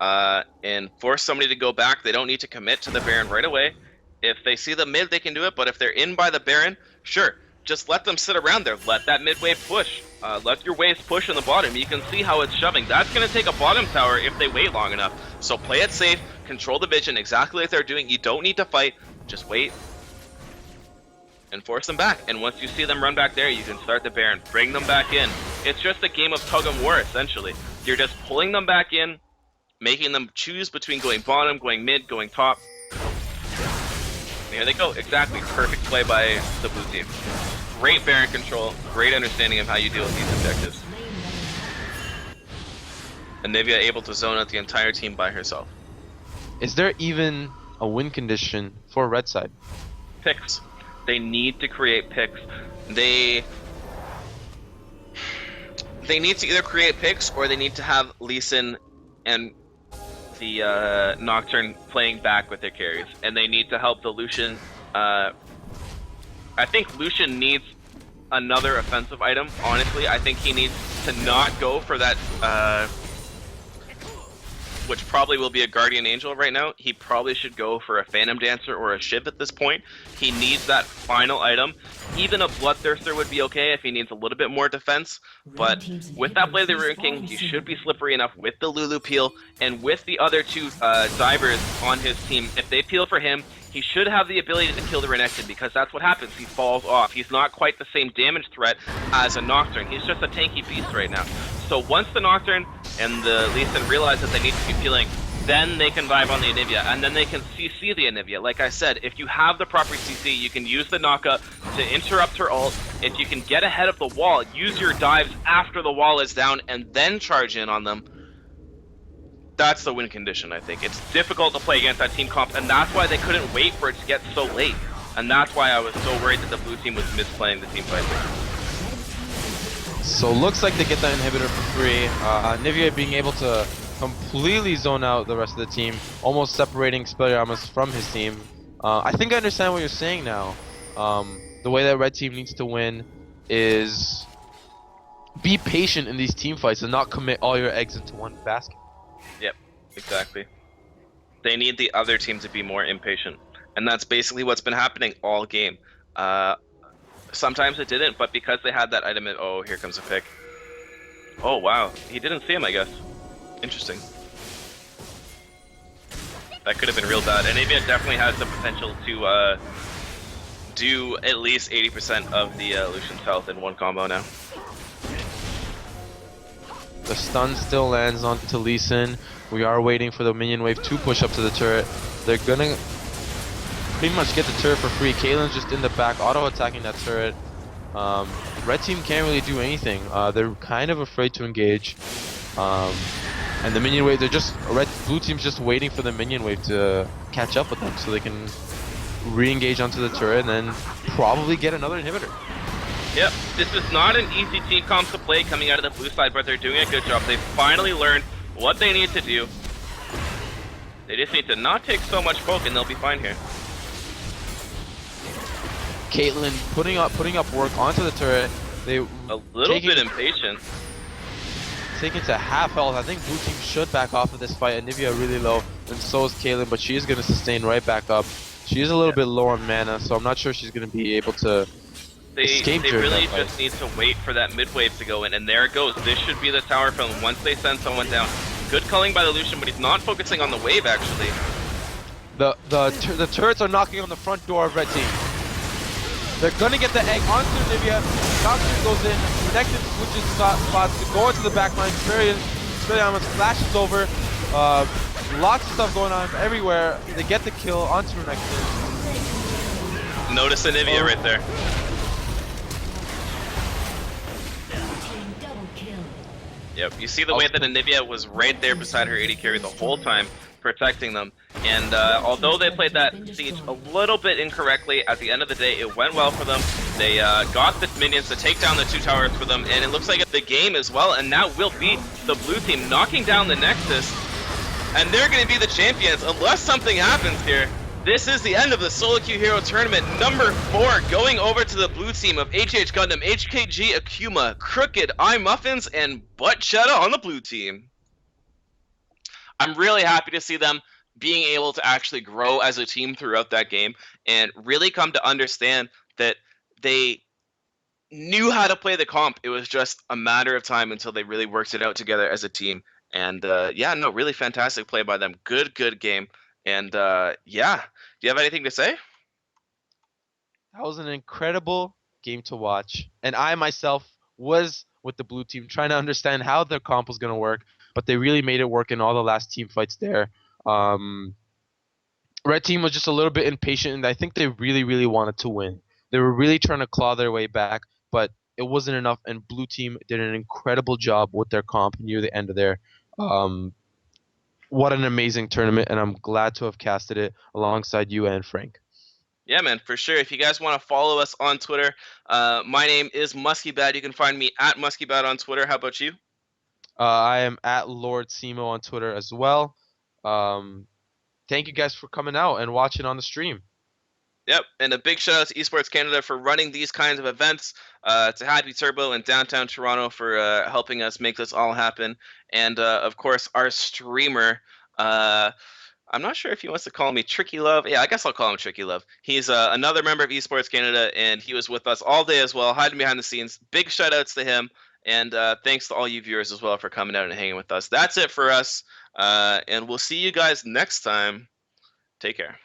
and force somebody to go back. They don't need to commit to the Baron right away. If they see the mid, they can do it. But if they're in by the Baron, sure, just let them sit around there. Let that mid wave push. Let your waves push in the bottom. You can see how it's shoving. That's gonna take a bottom tower if they wait long enough. So play it safe. Control the vision exactly like they're doing. You don't need to fight. Just wait. And force them back, and once you see them run back there, you can start the Baron, bring them back in. It's just a game of tug of war, essentially. You're just pulling them back in, making them choose between going bottom, going mid, going top. There they go, exactly, perfect play by the blue team. Great Baron control, great understanding of how you deal with these objectives. Anivia able to zone out the entire team by herself. Is there even a win condition for red side? Picks. They need to create picks. They need to either create picks or they need to have Lee Sin and the Nocturne playing back with their carries, and they need to help the Lucian. I think Lucian needs another offensive item. Honestly, I think he needs to not go for that, which probably will be a Guardian Angel right now. He probably should go for a Phantom Dancer or a Shiv at this point. He needs that final item. Even a Bloodthirster would be okay if he needs a little bit more defense. But with that Blade of the Ruin King, he should be slippery enough with the Lulu peel, and with the other two divers on his team. If they peel for him, he should have the ability to kill the Renekton, because that's what happens. He falls off. He's not quite the same damage threat as a Nocturne. He's just a tanky beast right now. So once the Nocturne and the Lee Sin realize that they need to be peeling, then they can vibe on the Anivia, and then they can CC the Anivia. Like I said, if you have the proper CC, you can use the Naka to interrupt her ult. If you can get ahead of the wall, use your dives after the wall is down, and then charge in on them. That's the win condition, I think. It's difficult to play against that team comp, and that's why they couldn't wait for it to get so late. And that's why I was so worried that the blue team was misplaying the team fight. So looks like they get that inhibitor for free. Nivea being able to completely zone out the rest of the team, almost separating Expelliarmus from his team. I think I understand what you're saying now. The way that red team needs to win is be patient in these team fights and not commit all your eggs into one basket. Yep, exactly. They need the other team to be more impatient, and that's basically what's been happening all game. Sometimes it didn't, but because they had that item, oh, here comes a pick. Oh wow, he didn't see him, I guess. Interesting. That could have been real bad. And Avia definitely has the potential to do at least 80% of the Lucian's health in one combo now. The stun still lands onto Lee Sin. We are waiting for the minion wave to push up to the turret. They're gonna pretty much get the turret for free. Caitlyn's just in the back, auto-attacking that turret. Red team can't really do anything. They're kind of afraid to engage. And the minion wave, blue team's just waiting for the minion wave to catch up with them so they can re-engage onto the turret and then probably get another inhibitor. Yep, this is not an easy team comp to play coming out of the blue side, but they're doing a good job. They've finally learned what they need to do. They just need to not take so much poke and they'll be fine here. Caitlyn putting up work onto the turret. They a little bit impatient. Taken to half health. I think blue team should back off of this fight. Anivia really low, and so is Caitlyn, but she is going to sustain right back up. She is a little bit low on mana, so I'm not sure she's going to be able to escape. They really just need to wait for that mid wave to go in, and there it goes. This should be the tower for them once they send someone down. Good culling by the Lucian, but he's not focusing on the wave actually. The turrets are knocking on the front door of red team. They're gonna get the egg onto Nivea. Nocturne goes in. Renekton switches spots to go into the backline. Expelliarmus flashes over. Lots of stuff going on everywhere. They get the kill onto Renekton. Notice the Nivea right there. Yep, you see the way that Anivia was right there beside her AD carry the whole time, protecting them. And although they played that siege a little bit incorrectly, at the end of the day, it went well for them. They got the minions to take down the two towers for them, and it looks like the game as well. And now will be the blue team knocking down the Nexus, and they're going to be the champions unless something happens here. This is the end of the solo queue hero tournament number 4, going over to the blue team of HH Gundam, HKG, Akuma, Crooked, iMuffins, and Buttchetta on the blue team. I'm really happy to see them being able to actually grow as a team throughout that game and really come to understand that they knew how to play the comp. It was just a matter of time until they really worked it out together as a team. And yeah, no, really fantastic play by them. Good game. And yeah, do you have anything to say? That was an incredible game to watch. And I myself was with the blue team trying to understand how their comp was going to work, but they really made it work in all the last team fights there. Red team was just a little bit impatient, and I think they really wanted to win. They were really trying to claw their way back, but it wasn't enough, and blue team did an incredible job with their comp near the end of there. What an amazing tournament, and I'm glad to have casted it alongside you and Frank. Yeah, man, for sure. If you guys want to follow us on Twitter, my name is MuskyBad. You can find me at MuskyBad on Twitter. How about you? I am at Lord Simo on Twitter as well. Thank you guys for coming out and watching on the stream. Yep, and a big shout out to Esports Canada for running these kinds of events. To Happy Turbo in downtown Toronto for helping us make this all happen, and of course our streamer. I'm not sure if he wants to call me Tricky Love. Yeah, I guess I'll call him Tricky Love. He's another member of Esports Canada, and he was with us all day as well, hiding behind the scenes. Big shout outs to him, and thanks to all you viewers as well for coming out and hanging with us. That's it for us, and we'll see you guys next time. Take care.